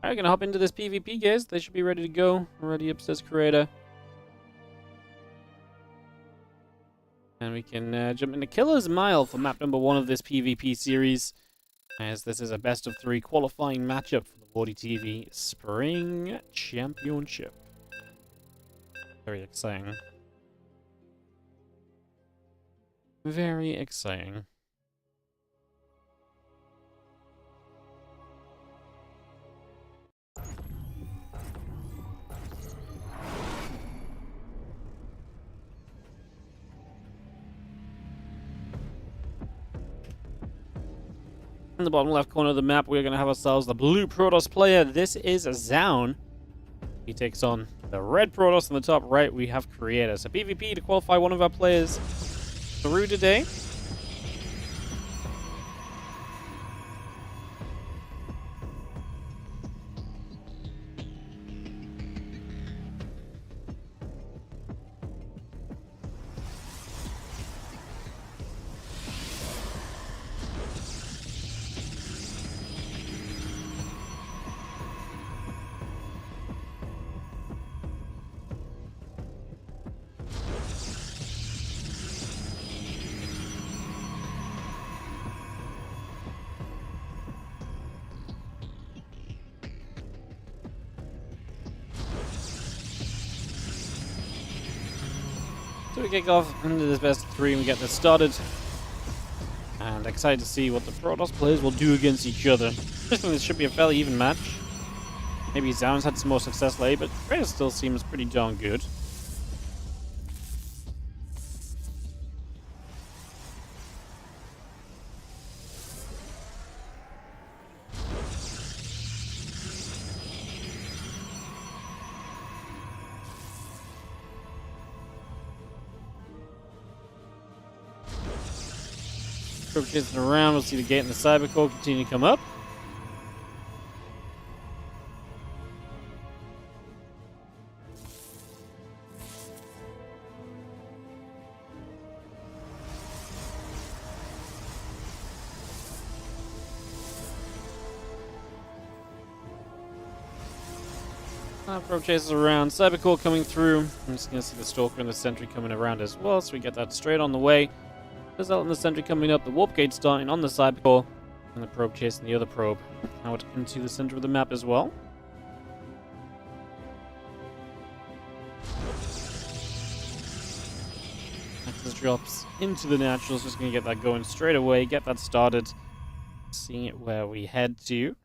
Alright, gonna hop into this PvP, guys. They should be ready to go. Ready upstairs, Creator. And we can jump into Killer's Mile for map number 1 of this PvP series. As this is a best of 3 qualifying matchup for the WardiTV Spring Championship. Very exciting. Very exciting. In the bottom left corner of the map, we're going to have ourselves the blue Protoss player. This is Zaun. He takes on the red Protoss. In the top right, we have Creator. So PvP to qualify one of our players through today. So we kick off into this best of 3 and we get this started. And excited to see what the Protoss players will do against each other. I think this should be a fairly even match. Maybe Zaun's had some more success late, but Reyes still seems pretty darn good. Probe chasing around. We'll see the gate and the cyber core continue to come up. Probe chases around. Cybercore coming through. I'm just going to see the Stalker and the Sentry coming around as well, so we get that straight on the way. Geralt and the Sentry coming up. The Warp Gate starting on the Cybercore. And the Probe chasing the other Probe out into the center of the map as well. Nexus drops into the Naturals. Just going to get that going straight away. Get that started. Seeing it where we head to.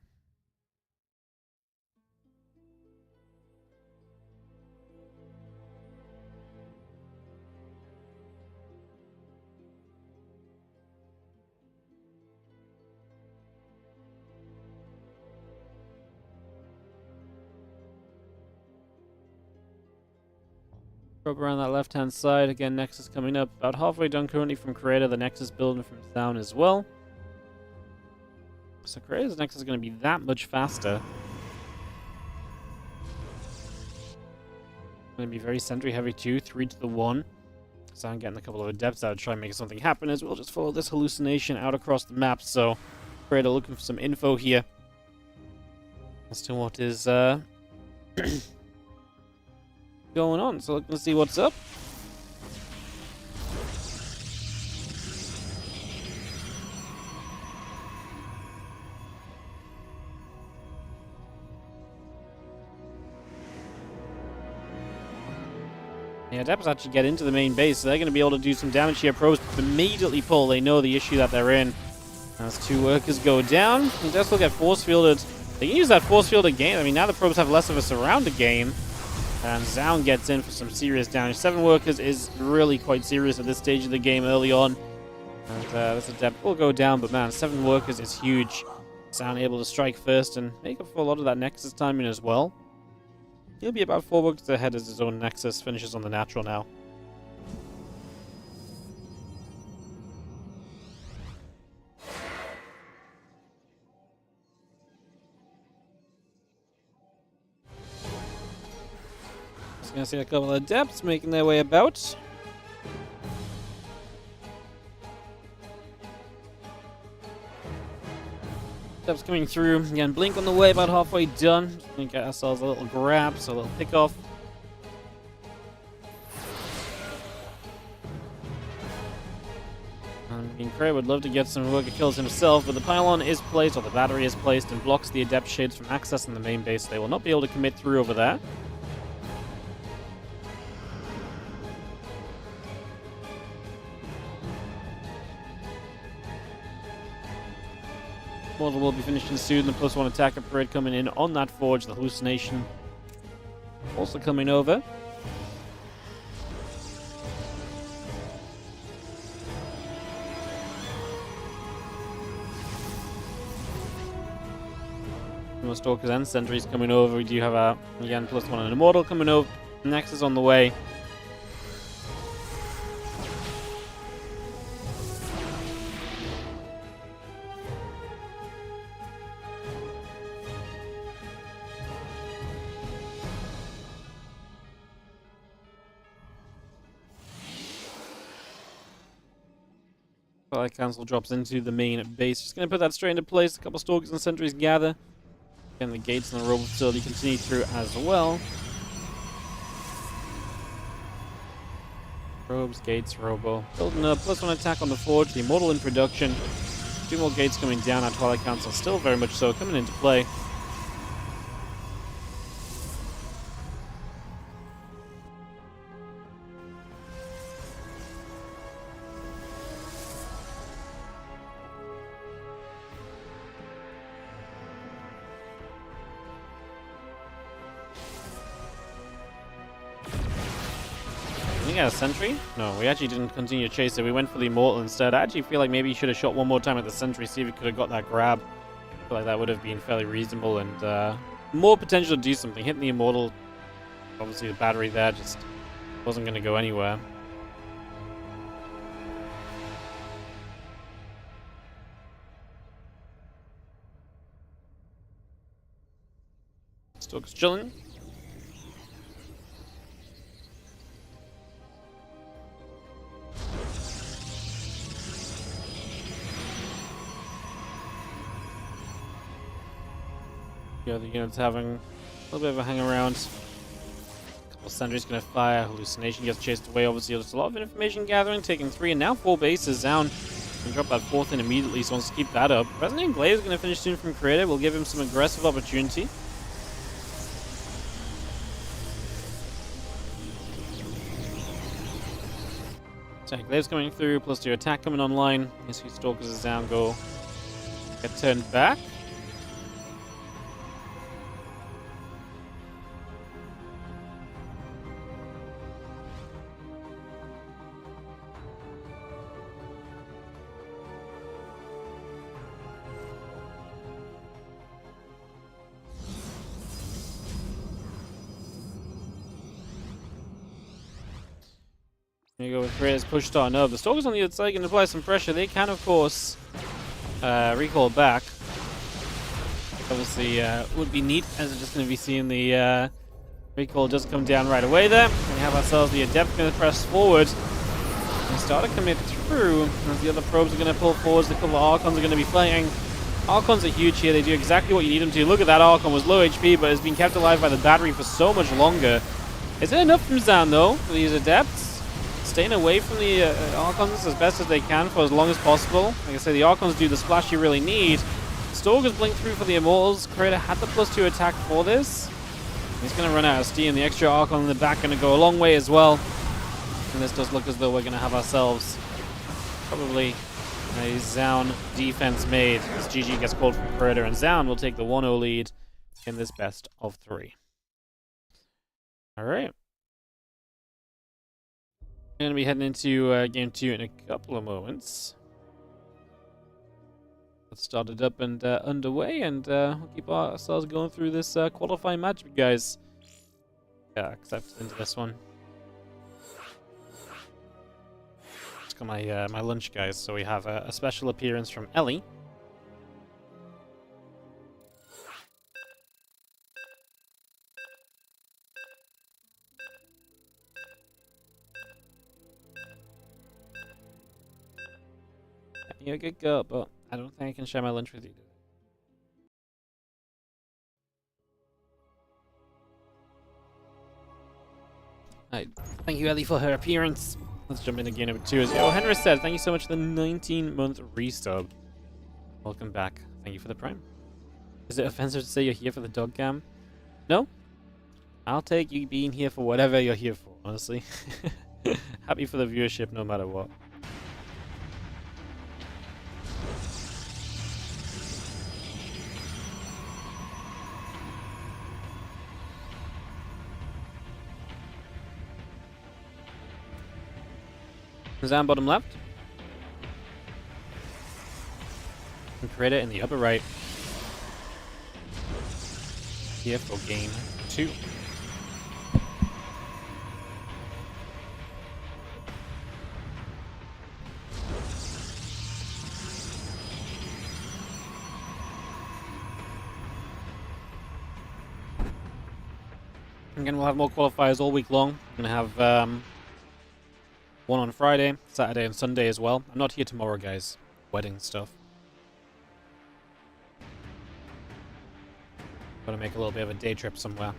Probe around that left-hand side. Again, Nexus coming up. About halfway done currently from Creator. The Nexus building from down as well. So Creator's Nexus is going to be that much faster. Going to be very Sentry heavy too. 3 to the 1. So I'm getting a couple of Adepts out to try and make something happen as well. Just follow this hallucination out across the map. So Creator looking for some info here as to what is going on. So looking to see what's up. The Adepts actually get into the main base, so they're going to be able to do some damage here. Pros immediately pull. They know the issue that they're in. As 2 workers go down, the Adepts will get force fielded. They can use that force field again. I mean, now the Probes have less of a surround game. And Zaun gets in for some serious damage. 7 workers is really quite serious at this stage of the game early on. And this Adept will go down, but man, 7 workers is huge. Zaun able to strike first and make up for a lot of that Nexus timing as well. He'll be about 4 workers ahead as his own Nexus finishes on the natural now. Just gonna see a couple of Adepts making their way about. Adepts coming through. Again, Blink on the way, about halfway done. Just gonna get ourselves a little grab, so a little pick off. Cray would love to get some worker kills himself, but the pylon is placed, or the battery is placed, and blocks the Adept Shades from accessing the main base. They will not be able to commit through over there. Mortal will be finishing soon. The +1 attack upgrade coming in on that Forge. The hallucination also coming over. More Stalkers and Sentries coming over. We do have a, again, +1 and Immortal coming over. Nexus on the way. Council drops into the main base. Just going to put that straight into place. A couple Stalkers and Sentries gather. And the gates and the Robo facility continue through as well. Probes, gates, Robo. Building a +1 attack on the Forge. The Immortal in production. 2 more gates coming down. Our Twilight Council still very much so coming into play. A Sentry? No, we actually didn't continue to chase it. We went for the Immortal instead. I actually feel like maybe he should have shot one more time at the Sentry, see if he could have got that grab. I feel like that would have been fairly reasonable and more potential to do something. Hitting the Immortal, obviously the battery there just wasn't going to go anywhere. Stalker's chilling. The other units having a little bit of a hang around. A couple sentries gonna fire. Hallucination gets chased away. Obviously, there's a lot of information gathering, taking 3 and now 4 bases down. Can drop that 4th in immediately, so wants to keep that up. Resonating Glaive is going to finish soon from Creator. We'll give him some aggressive opportunity. So Glaive's coming through, plus the attack coming online. These few Stalkers is down, go get turned back. There you go with Creator's push start up. The Stalkers on the other side can apply some pressure. They can, of course, recall back. Obviously, would be neat as we're just going to be seeing the recall just come down right away there. We have ourselves the Adept going to press forward. And start to commit through as the other probes are going to pull forwards. The couple of Archons are going to be flanking. Archons are huge here. They do exactly what you need them to. Look at that Archon. Was low HP, but has been kept alive by the battery for so much longer. Is it enough from Zan, though, for these Adepts? Staying away from the Archons as best as they can for as long as possible. Like I said, the Archons do the splash you really need. Stalkers blink through for the Immortals. Creator had the +2 attack for this. He's going to run out of steam. The extra Archon in the back going to go a long way as well. And this does look as though we're going to have ourselves probably a Zaun defense made as GG gets called from Creator, and Zaun will take the 1-0 lead in this best of 3. Alright. We're going to be heading into game 2 in a couple of moments. Let's start it up and underway, and we'll keep ourselves going through this qualifying match, guys. Yeah, accepted into this one. Just got my lunch, guys. So we have a special appearance from Ellie. You're a good girl, but I don't think I can share my lunch with you today. Alright, thank you, Ellie, for her appearance. Let's jump into game number 2. As Henry said, thank you so much for the 19-month resub. Welcome back. Thank you for the prime. Is it offensive to say you're here for the dog cam? No? I'll take you being here for whatever you're here for, honestly. Happy for the viewership no matter what. Zan bottom left. And Creator in the upper right. Here for game 2. Again, we'll have more qualifiers all week long. We're going to have one on Friday, Saturday, and Sunday as well. I'm not here tomorrow, guys. Wedding stuff. Gotta make a little bit of a day trip somewhere.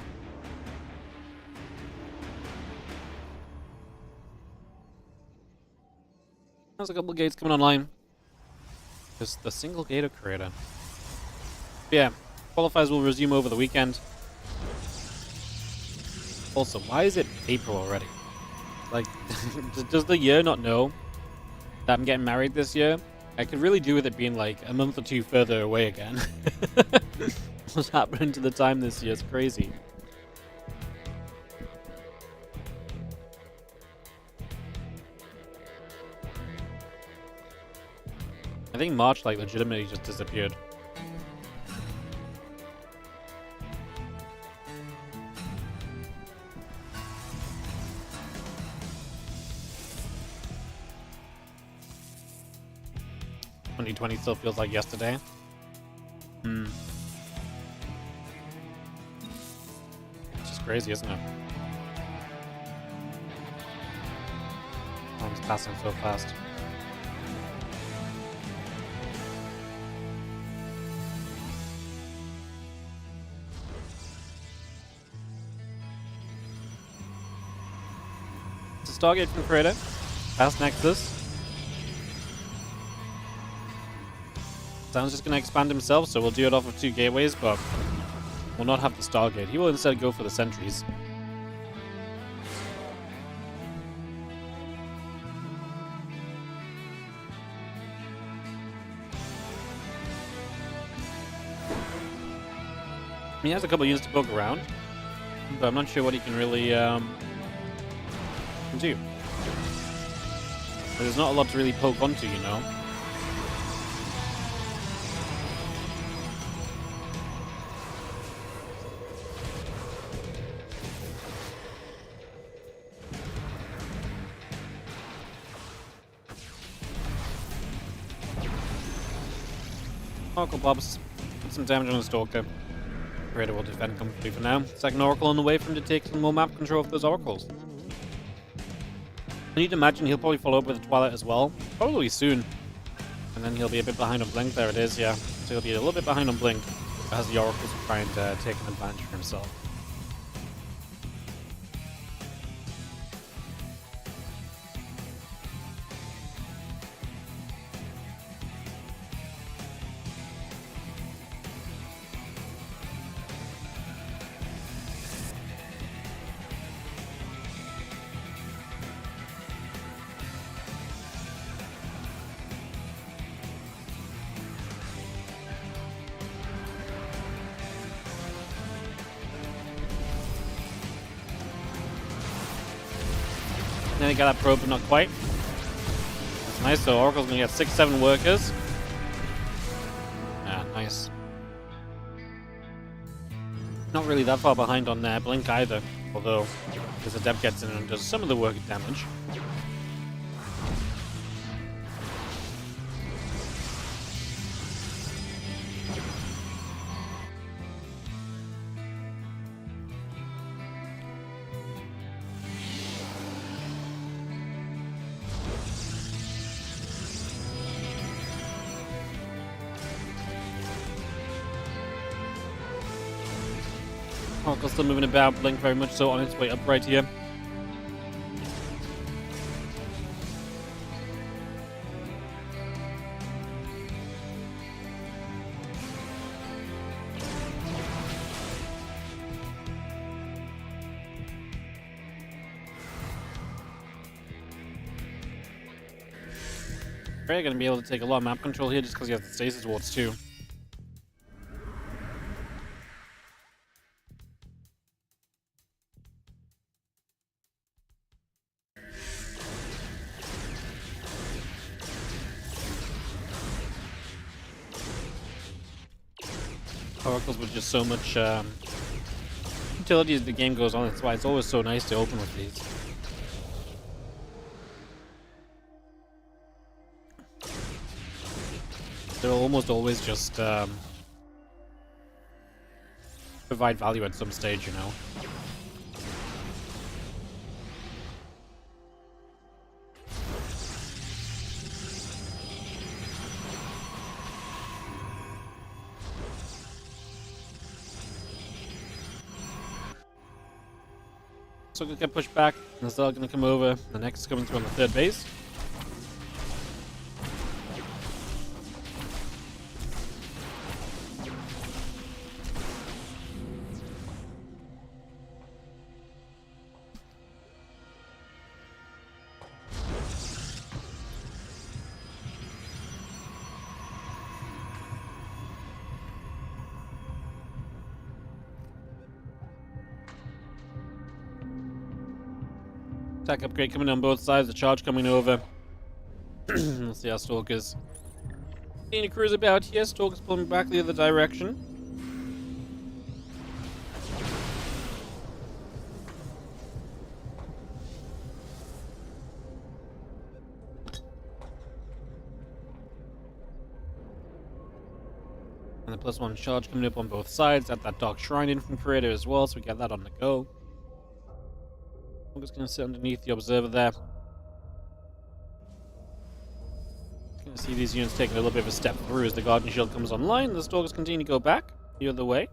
There's a couple of gates coming online. Just the single gate of Creator. Yeah, qualifiers will resume over the weekend. Also, why is it April already? Like, does the year not know that I'm getting married this year? I could really do with it being like a month or 2 further away again. What's happening to the time this year? It's crazy. I think March like legitimately just disappeared. '20 still feels like yesterday. crazy, isn't it? Time's passing so fast. It's a Stargate from Creator. Past Nexus. Sounds just going to expand himself, so we'll do it off of 2 gateways, but we'll not have the Stargate. He will instead go for the sentries. He has a couple units to poke around, but I'm not sure what he can really do. There's not a lot to really poke onto, you know. Oracle pops. Put some damage on the Stalker. Raider will defend comfortably for now. Second Oracle on the way for him to take some more map control of those Oracles. I need to imagine he'll probably follow up with a Twilight as well. Probably soon. And then he'll be a bit behind on Blink. There it is, yeah. So he'll be a little bit behind on Blink as the Oracles try and take an advantage for himself. Then he got that probe, but not quite. That's nice, so Oracle's gonna get 6-7 workers. Ah, nice. Not really that far behind on Blink either, although his Adept gets in and does some of the work damage. Oracle's still moving about, Blink very much so on its way up right here. Very going to be able to take a lot of map control here just because he has the stasis wards too. Oracles with just so much utility as the game goes on. That's why it's always so nice to open with these. They'll almost always just provide value at some stage, you know. So gonna get pushed back, and the Zell gonna come over. The next is coming through on the 3rd base. Attack upgrade coming on both sides, the charge coming over. Let's see our Stalkers. Seeing a cruise about here, Stalkers pulling back the other direction. And the +1 charge coming up on both sides. At that Dark Shrine in from Creator as well, so we get that on the go. I'm just going to sit underneath the observer there. Going to see these units taking a little bit of a step through as the Guardian Shield comes online. The Stalkers continue to go back the other way.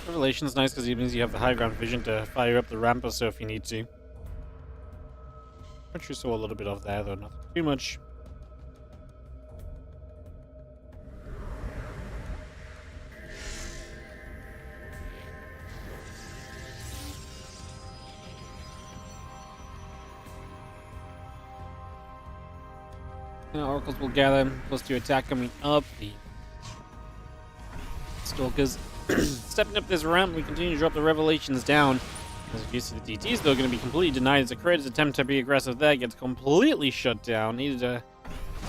Revelation's nice because it means you have the high ground vision to fire up the ramp or so if you need to. Which we saw a little bit of there, though nothing too much. Now Oracles will gather, +2 attack coming up. The Stalkers stepping up this ramp. We continue to drop the Revelations down. As you see, the DTs, though, going to be completely denied. As a Kratos attempt to be aggressive there gets completely shut down. Needed to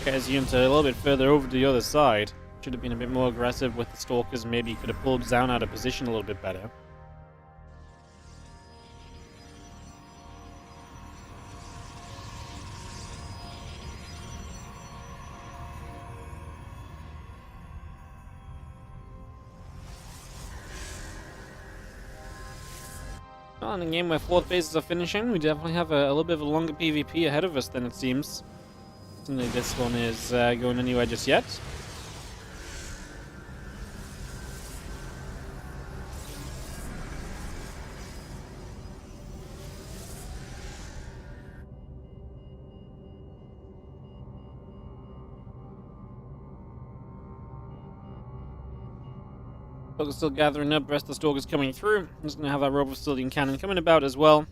get his unit a little bit further over to the other side. Should have been a bit more aggressive with the Stalkers. Maybe could have pulled Zaun out of position a little bit better. Well, in a game where 4th bases are finishing, we definitely have a little bit of a longer PvP ahead of us than it seems. Doesn't think this one is going anywhere just yet. Stalkers still gathering up, rest of the Stalkers coming through. I'm just going to have our Robo Facility and Cannon coming about as well.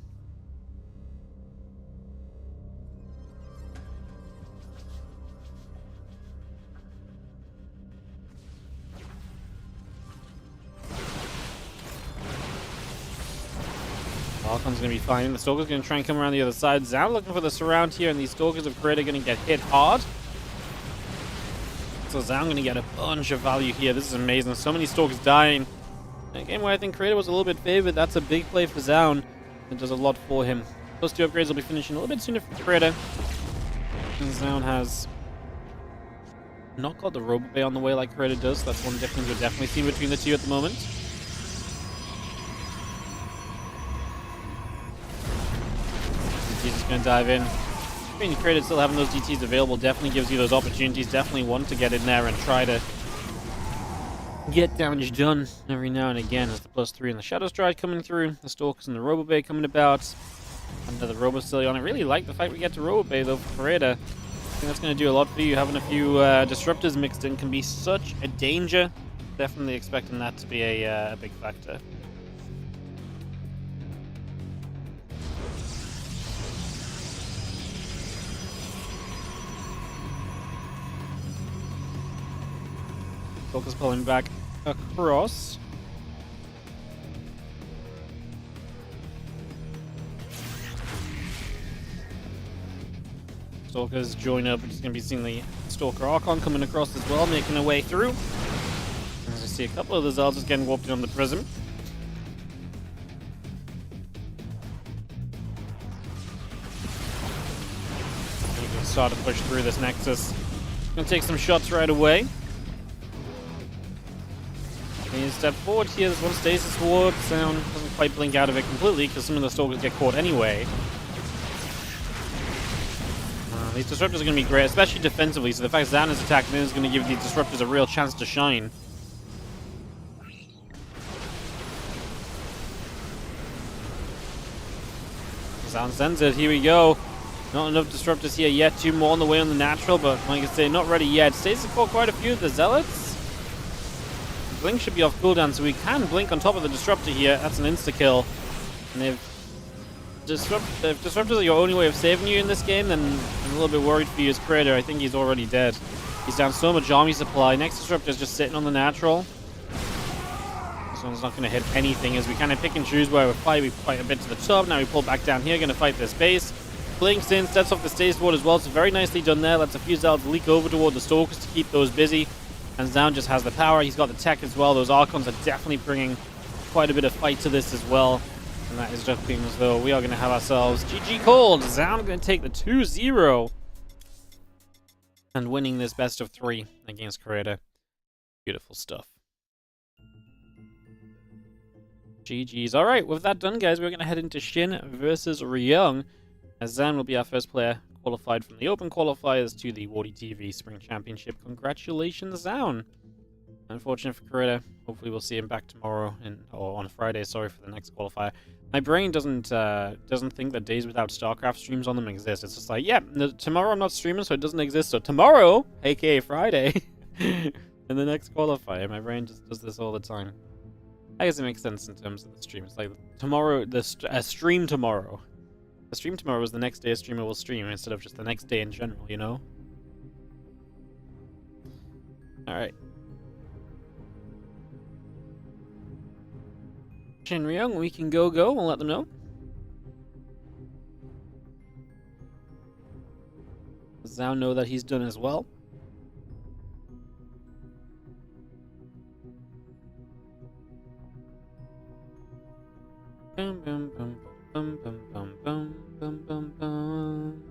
Archon's going to be fine. The Stalker's going to try and come around the other side. Zaun looking for the surround here, and these Stalkers of Creator are going to get hit hard. So Zaun going to get a bunch of value here. This is amazing. So many Stalkers dying. In a game where I think Creator was a little bit favored, that's a big play for Zaun. It does a lot for him. Those 2 upgrades will be finishing a little bit sooner for Creator. And Zaun has not got the Robo Bay on the way like Creator does. That's one difference we're definitely seeing between the two at the moment. He's just going to dive in. Being Creator still having those DTs available definitely gives you those opportunities. Definitely want to get in there and try to get damage done every now and again. As the +3 and the Shadow Stride coming through, the Stalkers and the Robo Bay coming about. Another Robo Facility on. I really like the fact we get to Robo Bay though for Creator. I think that's going to do a lot for you. Having a few disruptors mixed in can be such a danger. Definitely expecting that to be a big factor. Stalkers pulling back across. Stalkers join up. We're just going to be seeing the Stalker Archon coming across as well, making their way through. As I see a couple of the Zals just getting warped in on the Prism. You can start to push through this Nexus. Going to take some shots right away. Need to step forward here. There's one stasis ward. Zaun doesn't quite blink out of it completely because some of the Stalkers get caught anyway. These Disruptors are going to be great, especially defensively. So the fact Zaun is attacking is going to give these Disruptors a real chance to shine. Zaun sends it. Here we go. Not enough Disruptors here yet. 2 more on the way on the natural, but like I say, not ready yet. Stasis caught quite a few of the Zealots. Blink should be off cooldown, so we can blink on top of the Disruptor here. That's an insta-kill. And if Disruptors are your only way of saving you in this game, then I'm a little bit worried for you as Creator. I think he's already dead. He's down so much army supply. Next Disruptor is just sitting on the natural. This one's not going to hit anything as we kind of pick and choose where we fight. We fight a bit to the top. Now we pull back down here, going to fight this base. Blinks in, sets off the Stasis Ward as well. So very nicely done there. Lets a few Zealots leak over toward the Stalkers to keep those busy. And Zaun just has the power. He's got the tech as well. Those Archons are definitely bringing quite a bit of fight to this as well. And that is just being as though we are going to have ourselves GG called. Zam going to take the 2-0. And winning this best of 3 against Creator. Beautiful stuff. GG's. Alright, with that done, guys, we're going to head into Shin versus Ryong. As Zan will be our first player qualified from the Open Qualifiers to the WardiTV Spring Championship. Congratulations, Zan. Unfortunate for Creator. Hopefully we'll see him back tomorrow, or on Friday, sorry, for the next qualifier. My brain doesn't think that days without StarCraft streams on them exist. It's just like, yeah, tomorrow I'm not streaming, so it doesn't exist. So tomorrow, aka Friday, in the next qualifier, my brain just does this all the time. I guess it makes sense in terms of the stream. It's like tomorrow, a stream tomorrow. The stream tomorrow is the next day a streamer will stream instead of just the next day in general, you know? Alright. Shin Ryong, we can go. We'll let them know. Zhao know that he's done as well. Bum, bum, bum, bum, bum, bum, bum, bum, bum, bum.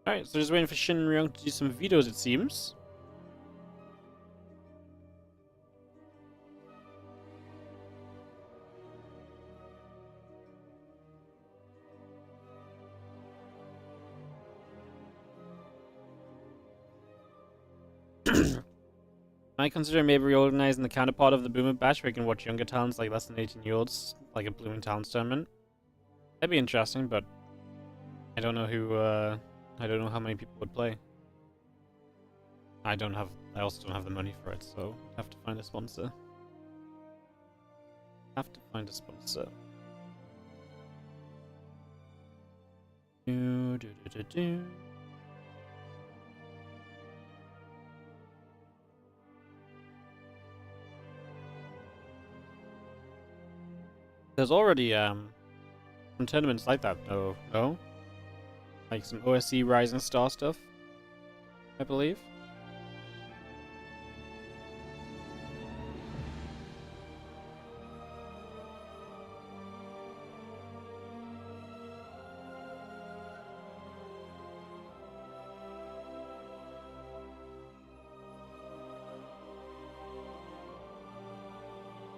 Alright, so just waiting for Shin and Ryong to do some videos, it seems. I consider maybe reorganizing the counterpart of the Boomer Bash where we can watch younger talents like less than 18-year-olds, like a Blooming Talents tournament. That'd be interesting, but I don't know who, I don't know how many people would play. I also don't have the money for it, so I have to find a sponsor. Do. There's already some tournaments like that, though. No? Like some OSC Rising Star stuff, I believe.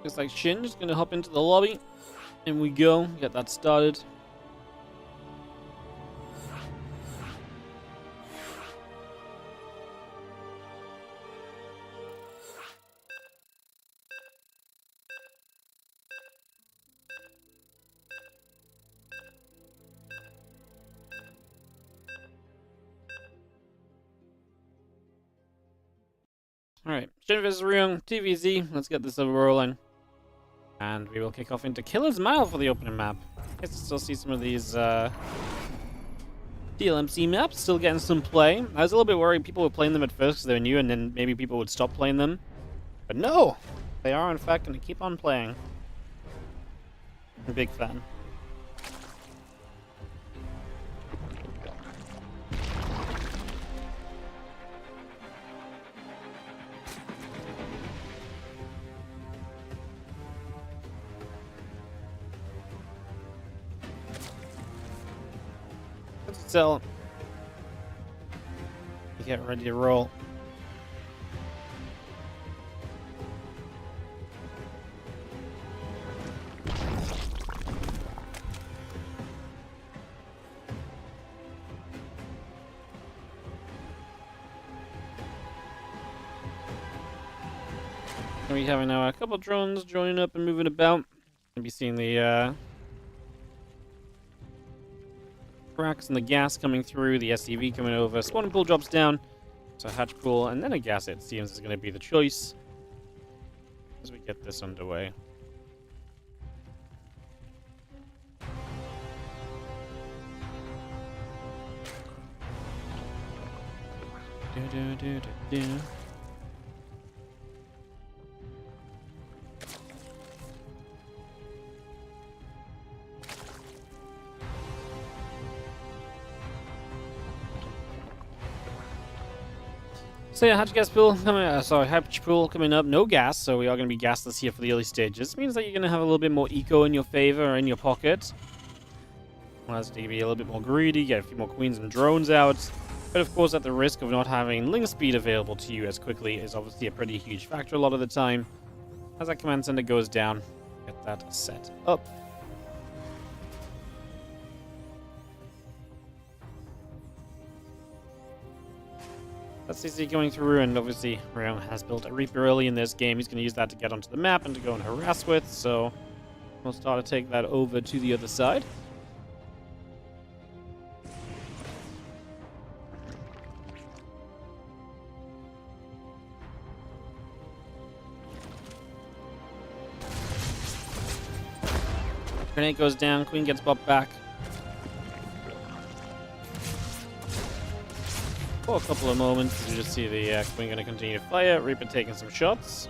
Looks like Shin is gonna hop into the lobby. In we go, get that started. Alright, Shin vs. Ryong, TVZ, let's get this over rolling. And we will kick off into Killer's Mile for the opening map. I can still see some of these DLMC maps still getting some play. I was a little bit worried people were playing them at first because they were new and then maybe people would stop playing them. But no! They are in fact going to keep on playing. I'm a big fan. So, get ready to roll. we having now a couple drones joining up and moving about. Gonna be seeing the cracks and the gas coming through, the SCV coming over, spawning pool drops down, so hatch pool, and then a gas, it seems, is going to be the choice as we get this underway. So yeah, hatch pool coming up. No gas, so we are going to be gasless here for the early stages. Means that you're going to have a little bit more eco in your favor or in your pocket. Allows you to be a little bit more greedy, get a few more queens and drones out. But of course, at the risk of not having link speed available to you as quickly is obviously a pretty huge factor a lot of the time. As that command center goes down, get that set up. That's CC going through, and obviously Ryong has built a Reaper early in this game. He's going to use that to get onto the map and to go and harass with, so we'll start to take that over to the other side. Grenade goes down, Queen gets popped back. For a couple of moments, you just see the Queen going to continue to fire, Reaper taking some shots.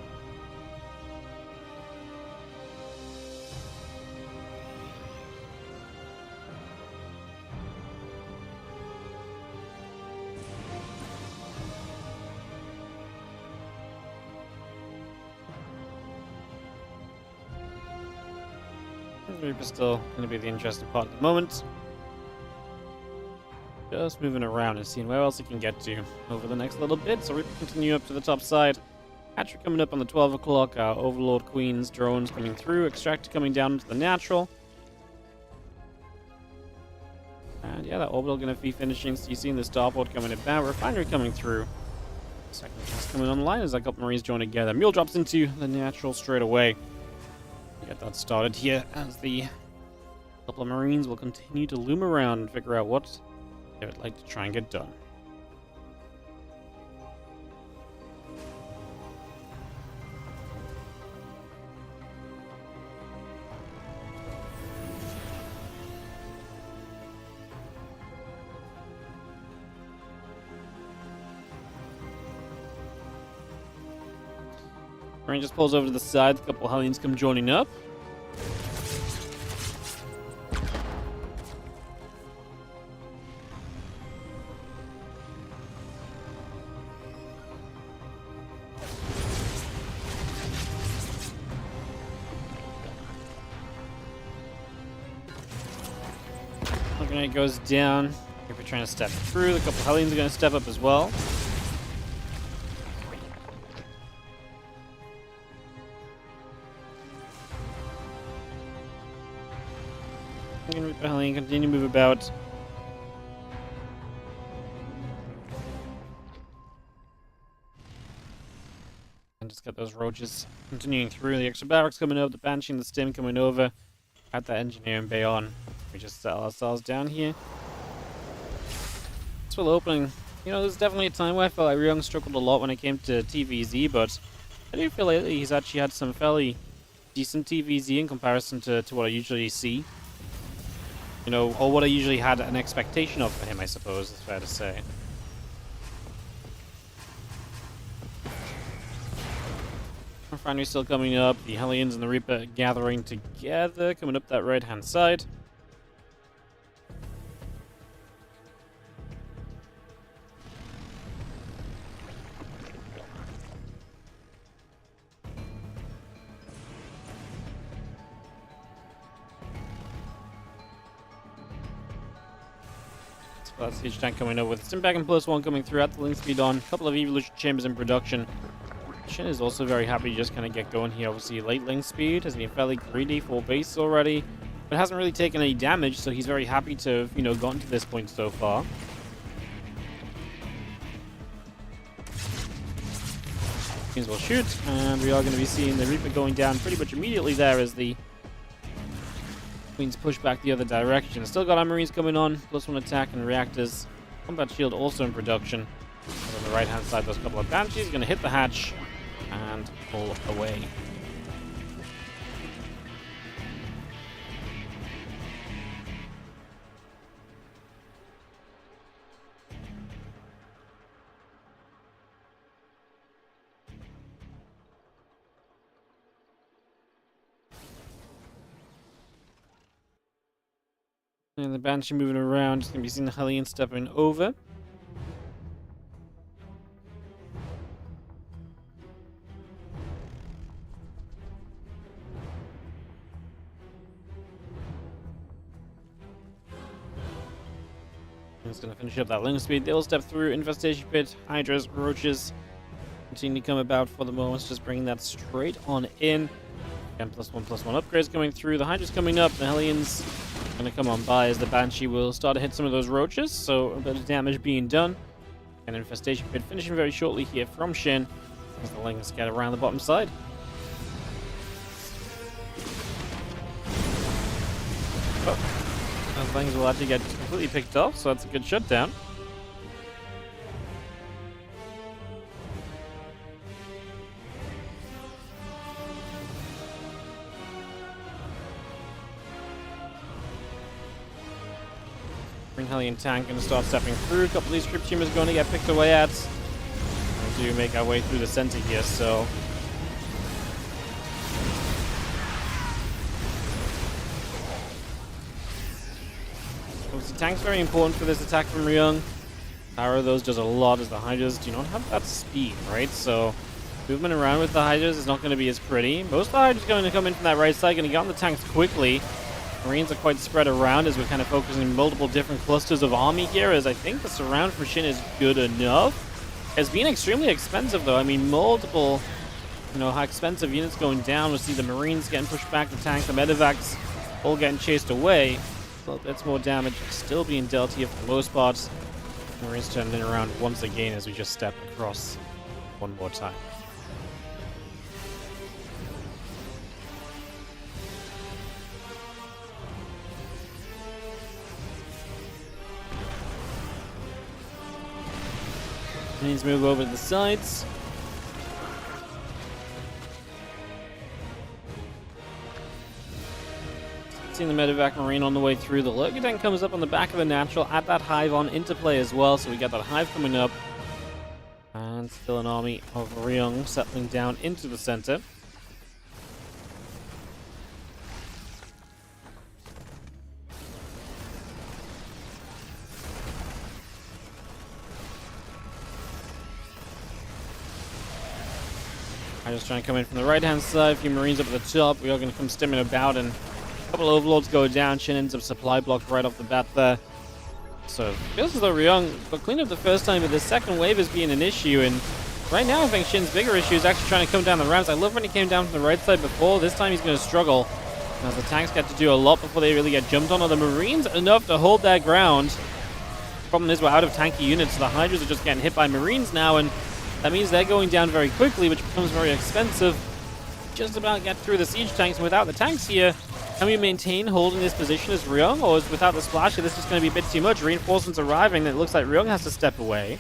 Reaper's still going to be the interesting part at the moment. Just moving around and seeing where else he can get to over the next little bit. So we continue up to the top side. Hatchery coming up on the 12 o'clock. Our Overlord Queens, drones coming through. Extractor coming down into the natural. And yeah, that orbital going to be finishing. So you're seeing the starport coming about. Refinery coming through. Second class coming online as a couple Marines join together. Mule drops into the natural straight away. Get that started here as the couple of Marines will continue to loom around and figure out what they would like to try and get done. Marine just pulls over to the side, a couple of Hellions come joining up. Grenade goes down. If we're trying to step through, a couple of Hellions are going to step up as well. Hellion continue to move about. And just get those roaches continuing through. The extra barracks coming up, the Banshee and the Stim coming over. At that engineering bay on. We just settle ourselves down here. This will opening. You know, there's definitely a time where I felt like Ryong struggled a lot when it came to TVZ, but I do feel lately he's actually had some fairly decent TVZ in comparison to what I usually see. You know, or what I usually had an expectation of for him, I suppose, is fair to say. Refinery still coming up, the Hellions and the Reaper gathering together, coming up that right-hand side. That's Siege Tank coming over with Stimpack and +1 coming through at the link speed on. A couple of Evolution Chambers in production. Shin is also very happy to just kind of get going here. Obviously, late link speed has been fairly greedy for base already, but hasn't really taken any damage, so he's very happy to have, you know, gotten to this point so far. Queens will shoot, and we are going to be seeing the Reaper going down pretty much immediately there as the Queens push back the other direction. Still got our Marines coming on, +1 attack and reactors. Combat shield also in production. And on the right hand side, those couple of Banshees going to hit the hatch and pull away. And the Banshee moving around, just going to be seeing the Hellion stepping over. It's going to finish up that link speed. They'll step through Infestation Pit, Hydras, Roaches. Continue to come about for the moment, just bringing that straight on in. Again, +1/+1 upgrades coming through. The Hydra's coming up. The Hellions going to come on by as the Banshee will start to hit some of those Roaches. So a bit of damage being done. And Infestation Pit finishing very shortly here from Shin as the Lings get around the bottom side. Those Lings will actually get completely picked off, so that's a good shutdown. Green Hellion tank going to start stepping through. A couple of these Crypt Tumors going to get picked away at. We do make our way through the center here, so obviously tank's very important for this attack from Ryong. Power of those does a lot as the Hydras do not have that speed, right? So movement around with the Hydras is not going to be as pretty. Most of the Hydras going to come in from that right side, going to get on the tanks quickly. Marines are quite spread around as we're kind of focusing on multiple different clusters of army here, as I think the surround for Shin is good enough. It's been extremely expensive though. I mean, multiple, how expensive units going down. We'll see the Marines getting pushed back, the tank, the medevacs all getting chased away. A little bit more damage still being dealt here for the most part. Marines turning around once again as we just step across one more time. Marines move over to the sides. Seeing the medevac Marine on the way through. The Lurker tank comes up on the back of the natural at that hive on into play as well. So we got that hive coming up. And still an army of Ryong settling down into the center. I'm just trying to come in from the right-hand side. A few Marines up at the top. We are going to come stimming about, and a couple of Overlords go down. Shin ends up supply blocked right off the bat there. So it feels as though Ryong got cleaned up the first time, but the second wave is being an issue. And right now, I think Shin's bigger issue is actually trying to come down the ramps. I love when he came down from the right side before. This time he's going to struggle, as the tanks get to do a lot before they really get jumped on. Are the Marines enough to hold their ground? Problem is, we're out of tanky units, so the Hydras are just getting hit by Marines now, and that means they're going down very quickly, which becomes very expensive. Just about get through the siege tanks, and without the tanks here, can we maintain holding this position as Ryong, or is without the splasher this is going to be a bit too much? Reinforcements arriving, and it looks like Ryong has to step away.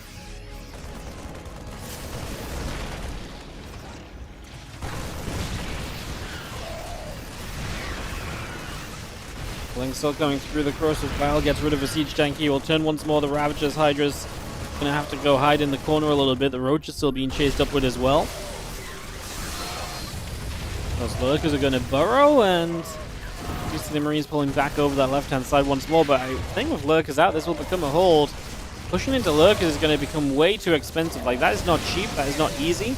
Link still coming through the cross as well, gets rid of a siege tank. He will turn once more. The Ravagers, Hydras gonna have to go hide in the corner a little bit. The Roach is still being chased upward as well. Those Lurkers are gonna burrow, and you see the Marines pulling back over that left-hand side once more. But I think with Lurkers out, this will become a hold. Pushing into Lurkers is going to become way too expensive. Like, that is not cheap. That is not easy.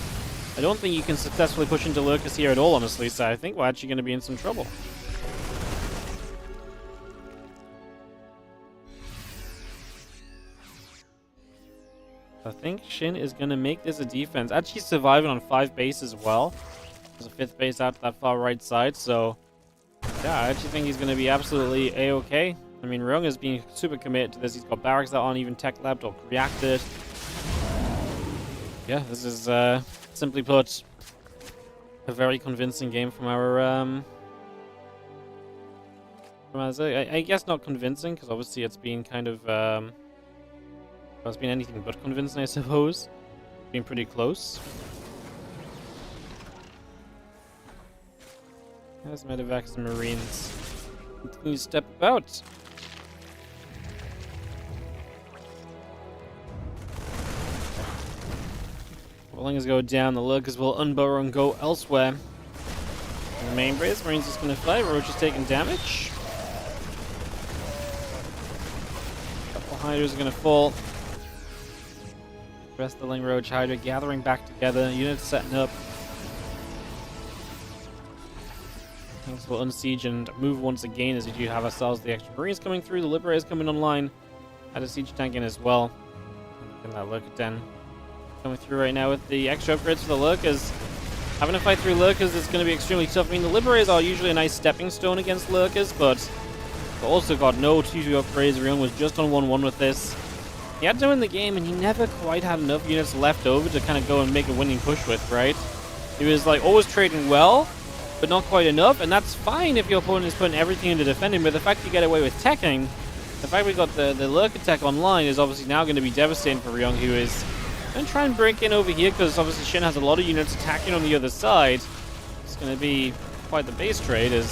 I don't think you can successfully push into Lurkers here at all, honestly. So I think we're actually going to be in some trouble. I think Shin is going to make this a defense. Actually surviving on 5 base as well. There's a 5th base out to that far right side. So, yeah, I actually think he's going to be absolutely A-okay. I mean, Ryong is being super committed to this. He's got barracks that aren't even tech labbed or reacted. Yeah, this is, simply put, a very convincing game from our, I guess not convincing, because obviously it's been kind of, well, it's been anything but convincing, I suppose. It's been pretty close. There's medevacs and marines. Continue to step about. Wellingers go down, the lurkers will unburrow and go elsewhere. In the main base, marines is going to fly, Roach is taking damage. Couple hydras are going to fall. The rest of the Ling Roach Hydra gathering back together, units setting up. Things will unsiege and move once again as we do have ourselves the extra marines coming through, the liberators coming online, and a siege tank in as well. And that lurker den coming through right now with the extra upgrades for the lurkers. Having to fight through lurkers is going to be extremely tough. I mean, the liberators are usually a nice stepping stone against lurkers, but they've also got no 2-2 upgrades. Ryong was just on 1-1 with this. He had to win the game, and he never quite had enough units left over to kind of go and make a winning push with, right? He was like always trading well, but not quite enough, and that's fine if your opponent is putting everything into defending, but the fact you get away with teching, the fact we got the lurker tech online is obviously now going to be devastating for Ryong, who is going to try and break in over here, because obviously Shin has a lot of units attacking on the other side. It's going to be quite the base trade. Do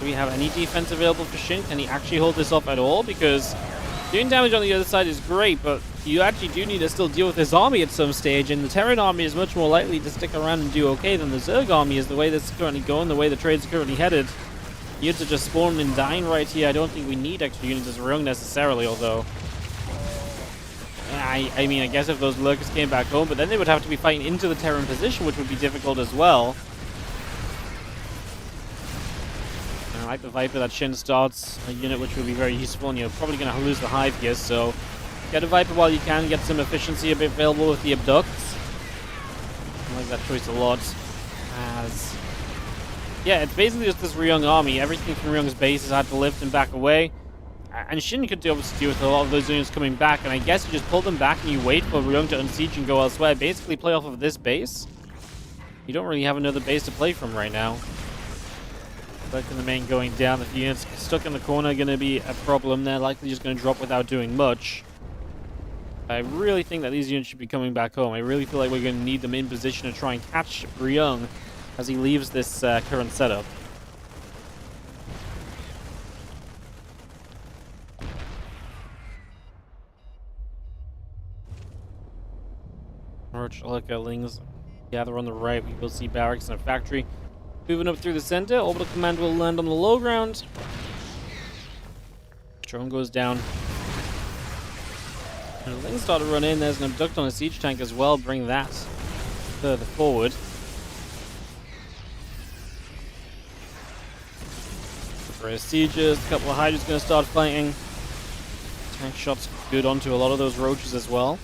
we have any defense available for Shin? Can he actually hold this off at all? Because doing damage on the other side is great, but you actually do need to still deal with this army at some stage, and the Terran army is much more likely to stick around and do okay than the Zerg army is the way this is currently going, the way the trades are currently headed. Units are just spawning and dying right here. I don't think we need extra units as Ryong necessarily, although I mean, I guess if those lurkers came back home, but then they would have to be fighting into the Terran position, which would be difficult as well. And I like the Viper that Shin starts, a unit which will be very useful, and you're probably going to lose the Hive here, so get a Viper while you can, get some efficiency a bit available with the Abducts. I like that choice a lot. Yeah, it's basically just this Ryong army. Everything from Ryong's base has had to lift and back away. And Shin could obviously deal with a lot of those units coming back, and I guess you just pull them back and you wait for Ryong to unsiege and go elsewhere. Basically play off of this base. You don't really have another base to play from right now. Back in the main going down, the units stuck in the corner are going to be a problem. They're likely just going to drop without doing much. I really think that these units should be coming back home. I really feel like we're going to need them in position to try and catch Ryong as he leaves this current setup. Lings gather on the right. We will see barracks and a factory moving up through the center. Orbital command will land on the low ground. Drone goes down. And the Lings start to run in. There's an abduct on a siege tank as well. Bring that further forward. For his sieges, a couple of Hydras going to start fighting. Tank shots good onto a lot of those roaches as well.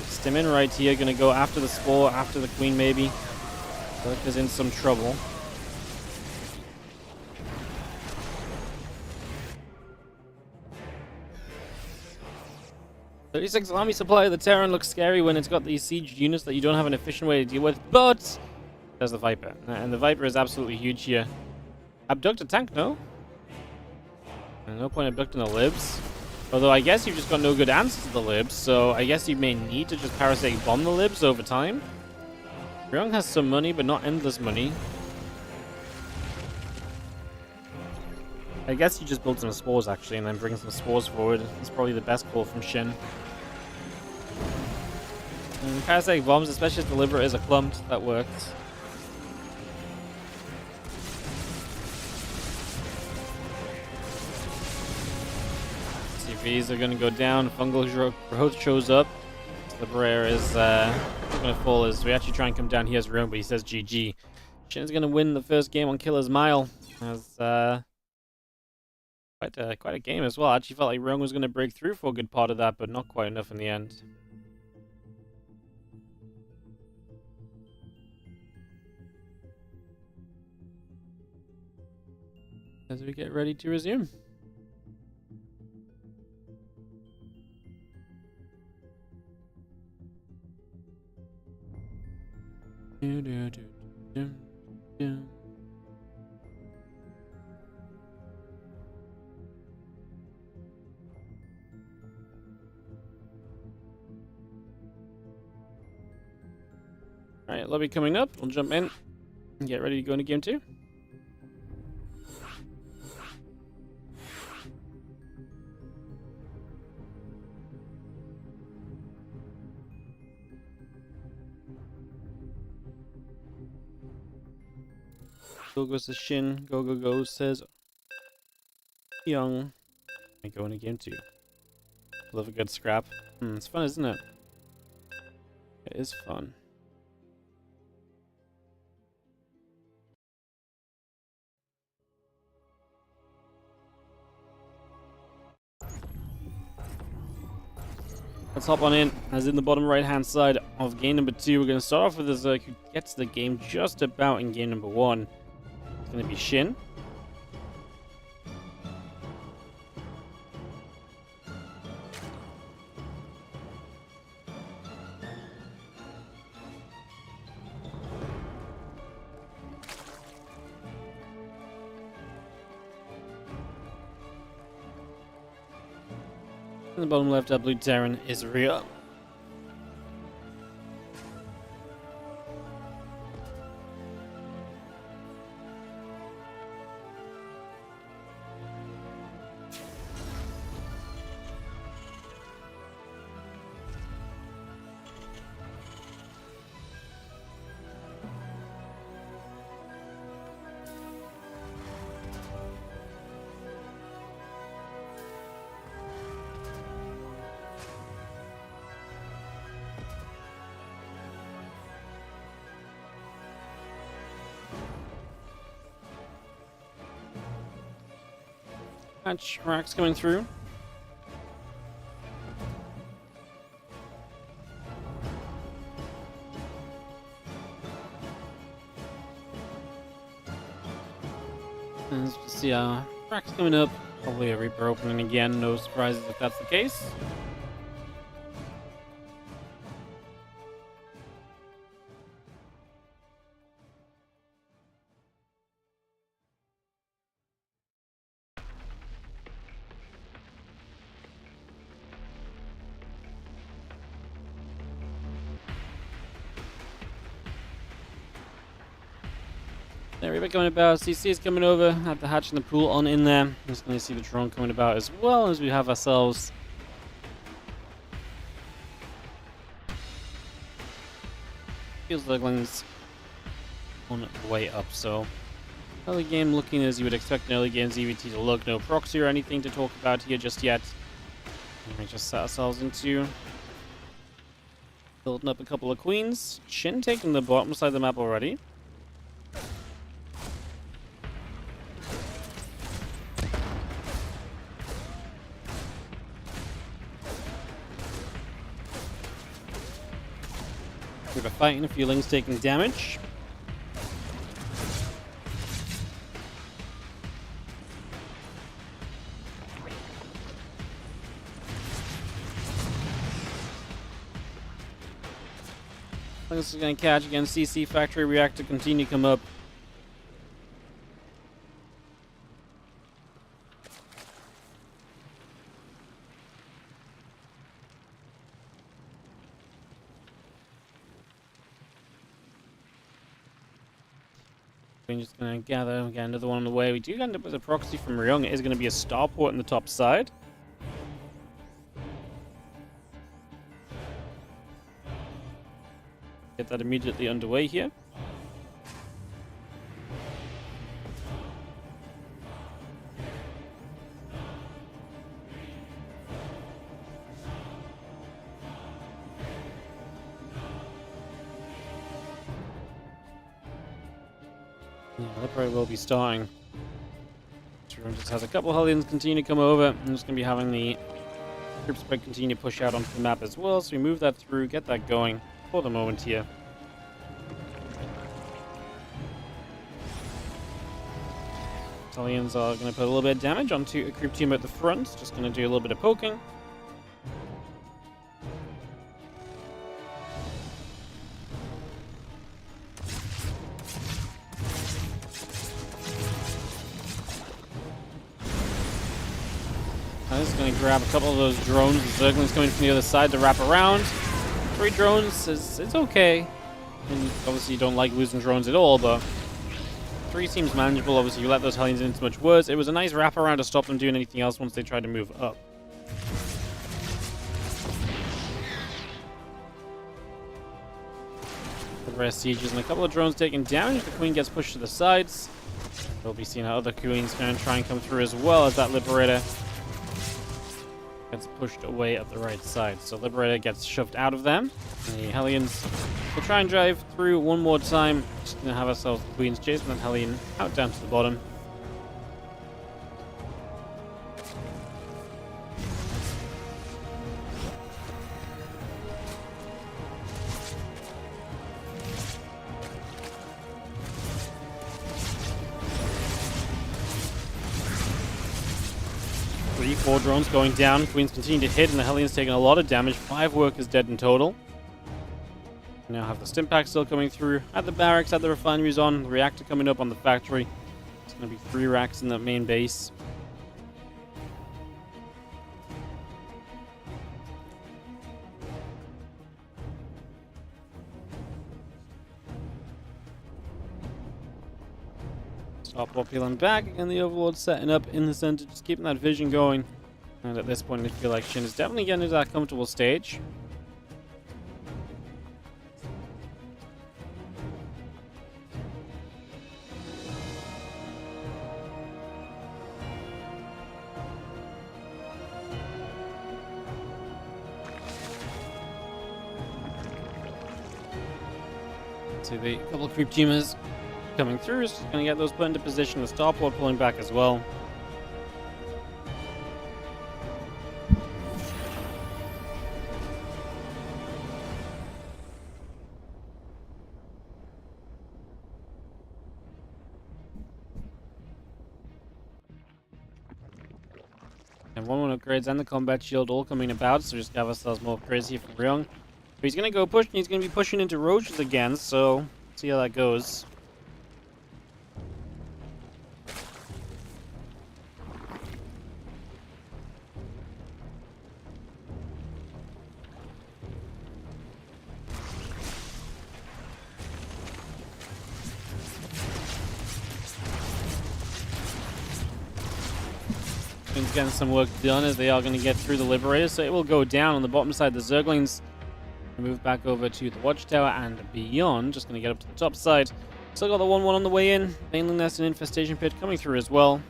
Stim in right here, going to go after the Spore, after the Queen maybe. Lurker's in some trouble. .36 army supply of the Terran looks scary when it's got these siege units that you don't have an efficient way to deal with, but there's the Viper, and the Viper is absolutely huge here. Abduct a tank, no? No point abducting the libs. Although I guess you've just got no good answers to the libs, so I guess you may need to just parasitic bomb the libs over time. Ryong has some money, but not endless money. I guess you just build some spores actually, and then bring some spores forward. It's probably the best call from Shin. And parasitic bombs, especially as the Liberator is a clumped, that works. CVs are going to go down. Fungal growth shows up. Liberator is going to fall as we actually try and come down. He has room, but he says GG. Shin's going to win the first game on Killer's Mile. As quite a game as well. I actually felt like Ryong was going to break through for a good part of that, but not quite enough in the end. As we get ready to resume. Alright, lobby coming up. We'll jump in and get ready to go into game 2. Go goes to Shin. Go go go says Ryong. I go into game 2. Love a good scrap. It's fun, isn't it? It is fun. Let's hop on in. As in the bottom right hand side of game number 2, we're going to start off with this who gets the game just about in game number 1. It's going to be Shin. In the bottom left, our blue Terran is Ryong. Hatch racks coming through. And as you see, racks coming up. Probably a Reaper opening again. No surprises if that's the case. There, Reaper coming about. CC is coming over. Have the hatch and the pool on in there. Just going to see the drone coming about as well as we have ourselves. Feels like Ling's on the way up, so early game looking as you would expect an early game EVT to look. No proxy or anything to talk about here just yet. We just set ourselves into building up a couple of queens. Shin taking the bottom side of the map already. We have a fight and a few Lings taking damage. This is going to catch again. CC factory reactor continue to come up. We're just going to gather. We got another one on the way. We do end up with a proxy from Ryong. It is going to be a starport in the top side. Get that immediately underway here. Yeah, that probably will be starting. Everyone just has a couple of Hellions continue to come over. I'm just going to be having the group spread continue to push out onto the map as well. So we move that through, get that going for the moment here. Hellions are going to put a little bit of damage onto a group team at the front. Just going to do a little bit of poking. I'm just going to grab a couple of those drones. The Zergling's coming from the other side to wrap around. 3 drones it's okay. And obviously you don't like losing drones at all, but 3 seems manageable. Obviously you let those Hellions in, it's much worse. It was a nice wraparound to stop them doing anything else once they tried to move up. The rest sieges and a couple of drones taking damage. The Queen gets pushed to the sides. We'll be seeing how other Queens going to try and come through as well as that Liberator gets pushed away up the right side. So Liberator gets shoved out of them. And the Hellions will try and drive through one more time. Just going to have ourselves the Queens chasing that Hellion out down to the bottom. Four drones going down. Queens continue to hit, and the Hellions taking a lot of damage. 5 workers dead in total. We now have the stim pack still coming through at the barracks, at the refineries on. The reactor coming up on the factory. It's going to be 3 racks in the main base. Starport peeling back, and the Overlord setting up in the center, just keeping that vision going. And at this point, I feel like Shin is definitely getting into that comfortable stage. So the couple of creep teamers coming through is going to get those put into position. The Starport pulling back as well. And 1-1 upgrades and the combat shield all coming about, so just have ourselves more upgrades here from Ryong. But he's going to go push, and he's going to be pushing into roaches again, so see how that goes. Getting some work done as they are going to get through the Liberator, so it will go down on the bottom side. The Zerglings move back over to the Watchtower and beyond. Just going to get up to the top side. Still got the 1-1 on the way in. Baneling Nest and Infestation Pit coming through as well.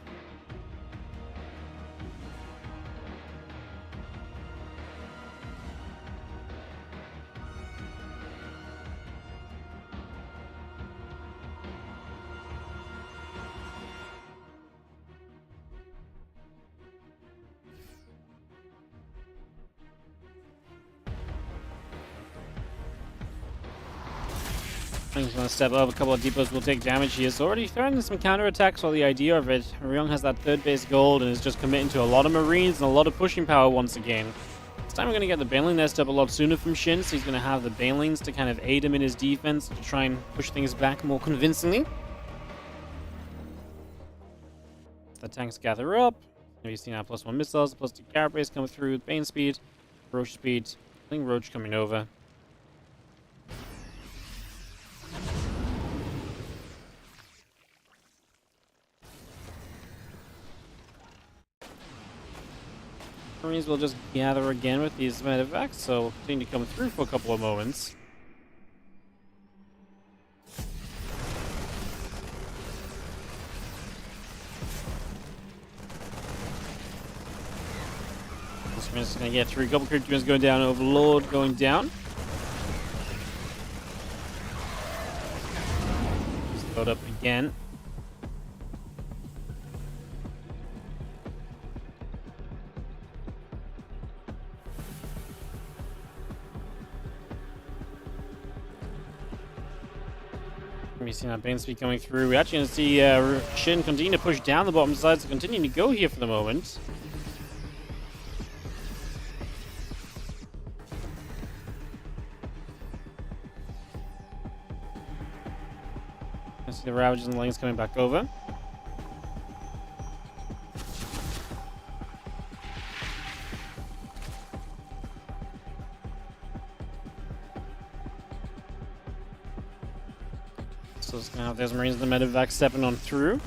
He's going to step up. A couple of depots will take damage. He is already threatening some counterattacks, so the idea of it. Ryong has that 3rd base gold and is just committing to a lot of Marines and a lot of pushing power once again. This time we're going to get the Baneling Nest up a lot sooner from Shin, so he's going to have the Banelings to kind of aid him in his defense to try and push things back more convincingly. The tanks gather up. We've seen our +1 missiles, +2 carapace come through, Bane speed, Roach speed. I think Roach coming over. Marines will just gather again with these medevacts, so we'll continue to come through for a couple of moments. This man's going to get through. A couple creep units going down. Overlord going down. Just load up again. We've seen that Bane speed coming through. We're actually going to see Shin continue to push down the bottom side, so continue to go here for the moment. I see the Ravages and the lanes coming back over. So it's gonna have those Marines in the medevac stepping on through.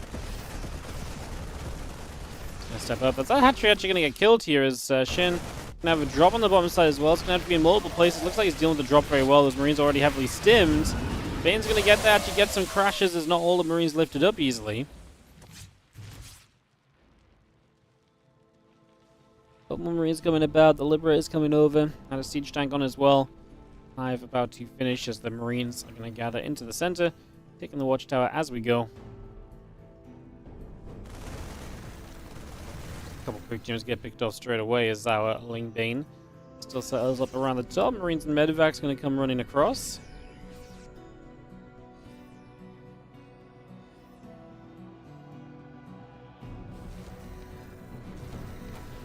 Gonna step up. That's that hatchery actually gonna get killed here as Shin gonna have a drop on the bottom side as well. It's gonna have to be in multiple places. Looks like he's dealing with the drop very well. Those Marines are already heavily stimmed. Bane's gonna get that. Actually get some crashes as not all the Marines lifted up easily. Couple more Marines coming about. The Liberator's coming over. Had a siege tank on as well. Hive about to finish as the Marines are gonna gather into the center, taking the watchtower as we go. A couple quick gems get picked off straight away as our Ling Bane still settles up around the top. Marines and medevac's gonna come running across.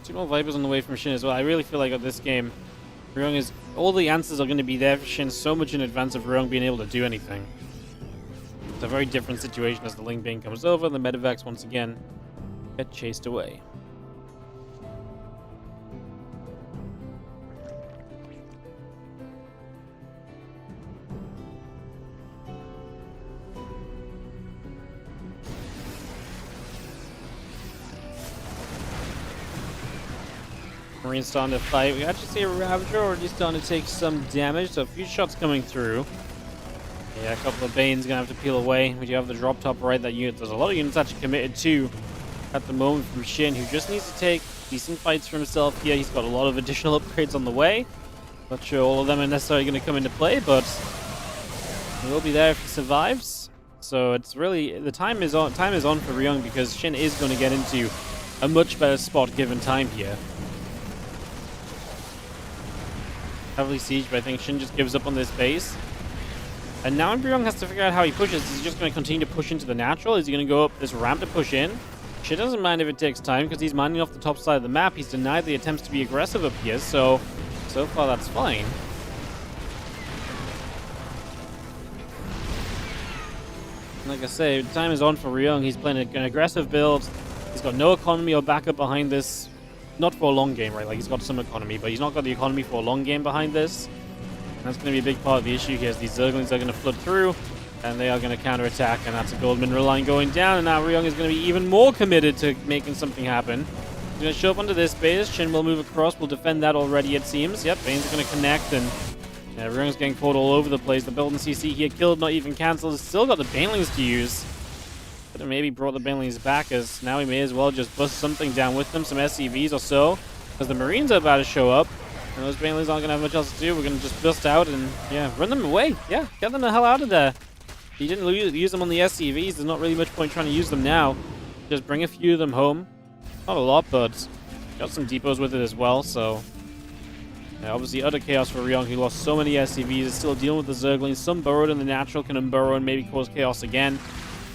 Two more Vipers on the way from Shin as well. I really feel like at this game, Ryong is... all the answers are going to be there for Shin so much in advance of Ryong being able to do anything. It's a very different situation as the Ling Bane comes over and the medevacs once again get chased away. Marines starting to fight. We actually see a Ravager already starting to take some damage, so a few shots coming through. Yeah, a couple of Banes gonna have to peel away. We do have the drop top right that unit. There's a lot of units actually committed to at the moment from Shin, who just needs to take decent fights for himself here. He's got a lot of additional upgrades on the way. Not sure all of them are necessarily going to come into play, but he will be there if he survives. So it's really the time is on for Ryong because Shin is going to get into a much better spot given time here. Heavily sieged, but I think Shin just gives up on this base. And now Ryong has to figure out how he pushes. Is he just going to continue to push into the natural? Is he going to go up this ramp to push in? Shin doesn't mind if it takes time because he's mining off the top side of the map. He's denied the attempts to be aggressive up here, so far that's fine. Like I say, time is on for Ryong. He's playing an aggressive build. He's got no economy or backup behind this. Not for a long game, right? Like, he's got some economy, but he's not got the economy for a long game behind this. And that's going to be a big part of the issue here, as these Zerglings are going to flood through, and they are going to counterattack, and that's a gold mineral line going down, and now Ryong is going to be even more committed to making something happen. He's going to show up onto this base. Shin will move across. Will defend that already, it seems. Yep, Bane's are going to connect, and yeah, Ryong's getting caught all over the place. The build and CC here killed, not even cancelled. He's still got the Banelings to use. Could have maybe brought the Banelings back, as now we may as well just bust something down with them, some SCVs or so, because the Marines are about to show up, and those Banelings aren't going to have much else to do. We're going to just bust out and, yeah, run them away. Yeah, get them the hell out of there. If you didn't use them on the SCVs, there's not really much point trying to use them now. Just bring a few of them home. Not a lot, but got some depots with it as well, so... yeah, obviously utter chaos for Ryong, who lost so many SCVs, is still dealing with the Zerglings. Some burrowed in the natural, can unburrow and maybe cause chaos again.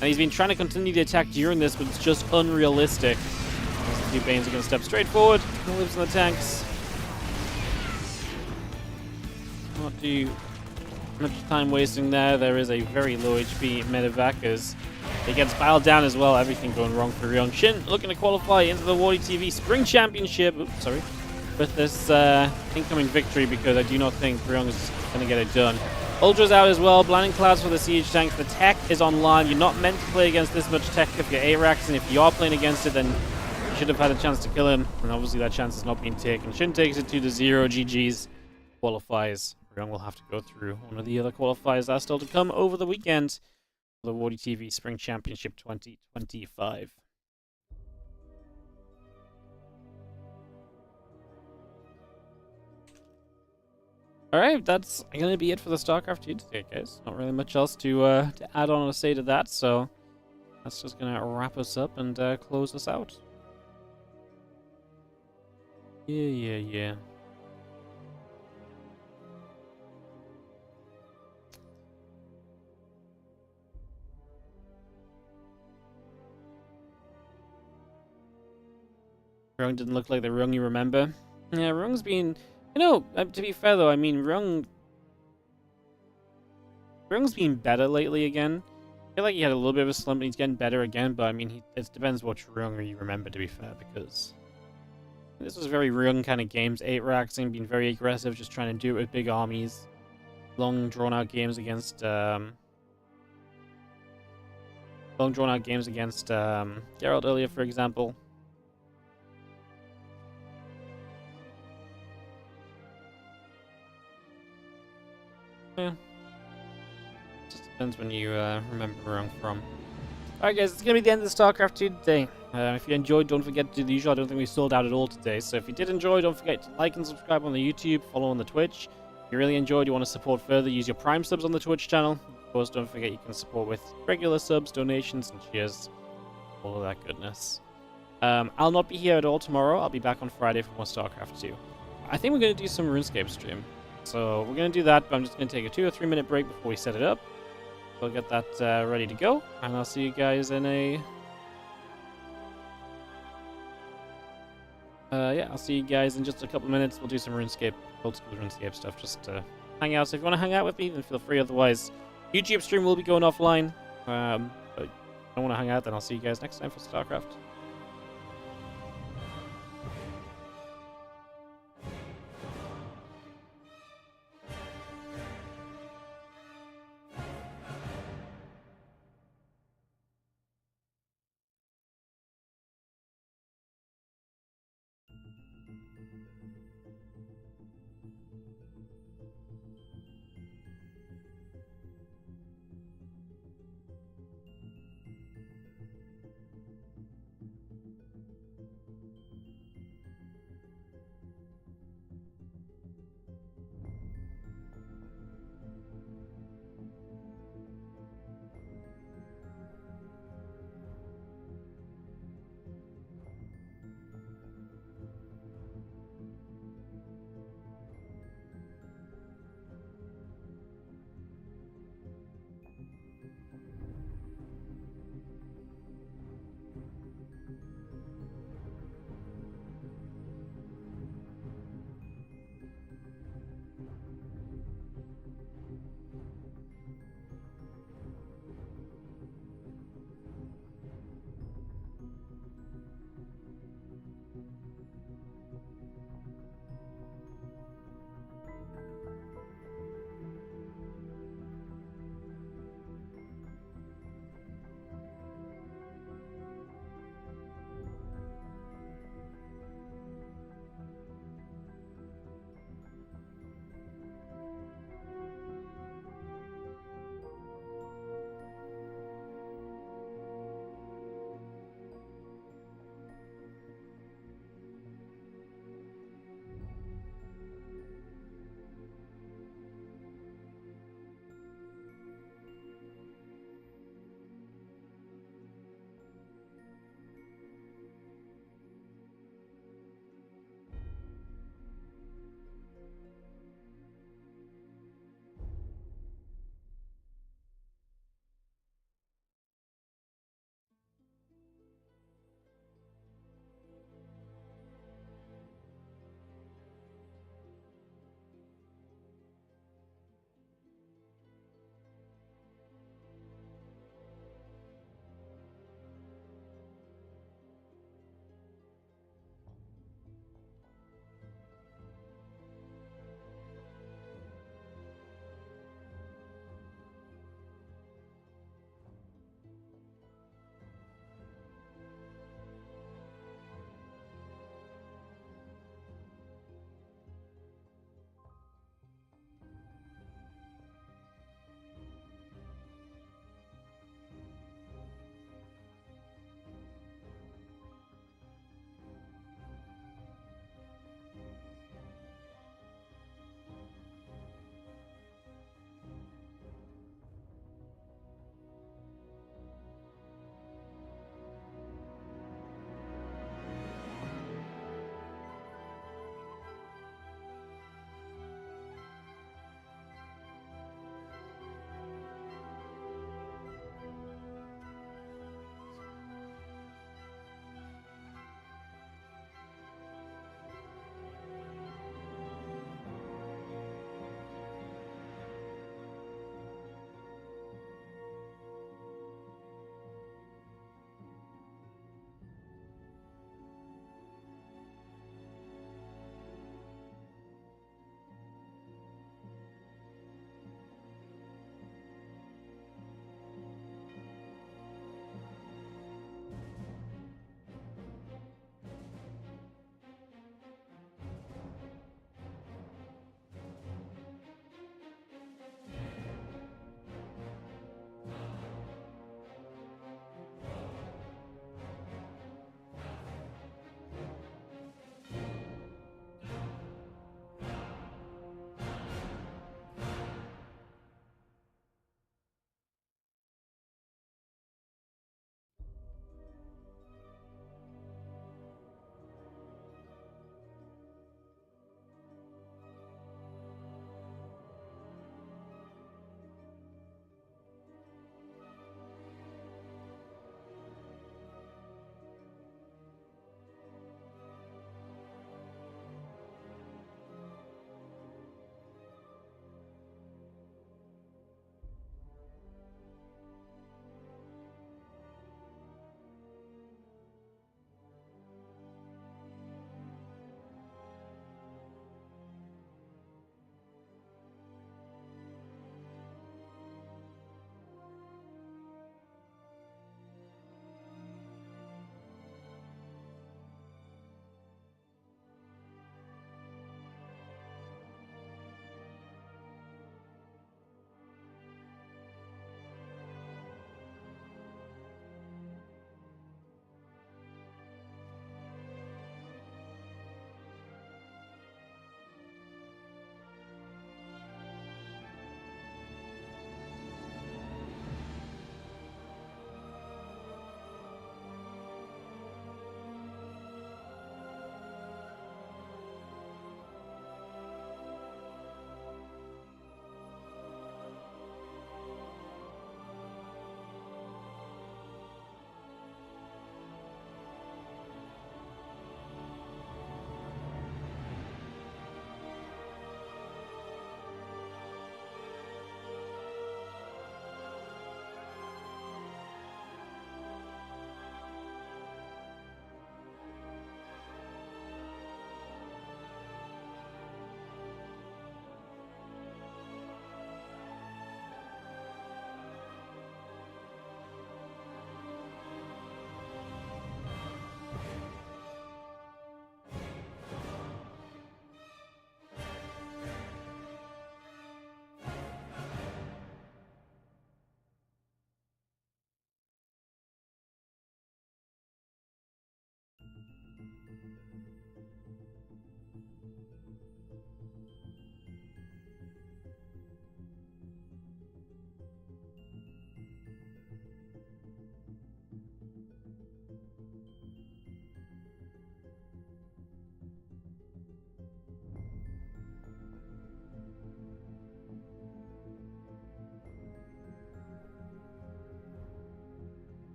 And he's been trying to continue the attack during this, but it's just unrealistic. Those two Banes are going to step straight forward. Who lives in the tanks? Not too much time wasting there. There is a very low HP medevac as it gets piled down as well. Everything going wrong for Ryong. Shin looking to qualify into the WardiTV Spring Championship. Oops, sorry. With this incoming victory, because I do not think Ryong is going to get it done. Ultra's out as well. Blinding Clouds for the siege tanks. The tech is online. You're not meant to play against this much tech if you're ARAX, and if you are playing against it, then you should have had a chance to kill him. And obviously that chance has not been taken. Shin takes it to the 0. GG's. Qualifies. Ryong will have to go through one of the other qualifiers that are still to come over the weekend for the WardiTV Spring Championship 2025. Alright, that's going to be it for the StarCraft 2 today, guys. Not really much else to add on or say to that, so that's just going to wrap us up and close us out. Yeah. Ryong didn't look like the Ryong you remember. Yeah, Ryong's been... you know, to be fair though, I mean, Ryong's been better lately again. I feel like he had a little bit of a slump and he's getting better again, but I mean, it depends what Ryong you remember, to be fair, because this was very Ryong kind of games. 8-raxing, being very aggressive, just trying to do it with big armies. Long, drawn-out games against long drawn out games against Geralt earlier, for example. Yeah. Just depends when you remember where I'm from. Alright guys, it's going to be the end of the StarCraft 2 today. If you enjoyed, don't forget to do the usual. I don't think we sold out at all today. So if you did enjoy, don't forget to like and subscribe on the YouTube, follow on the Twitch. If you really enjoyed, you want to support further, use your Prime subs on the Twitch channel. Of course, don't forget you can support with regular subs, donations, and cheers. All of that goodness. I'll not be here at all tomorrow. I'll be back on Friday for more StarCraft 2. I think we're going to do some RuneScape stream. So we're going to do that, but I'm just going to take a 2 or 3 minute break before we set it up. We'll get that ready to go, and I'll see you guys in a... yeah, I'll see you guys in just a couple of minutes. We'll do some RuneScape, old school RuneScape stuff, just to hang out. So if you want to hang out with me, then feel free. Otherwise, YouTube stream will be going offline. But if you don't want to hang out, then I'll see you guys next time for StarCraft.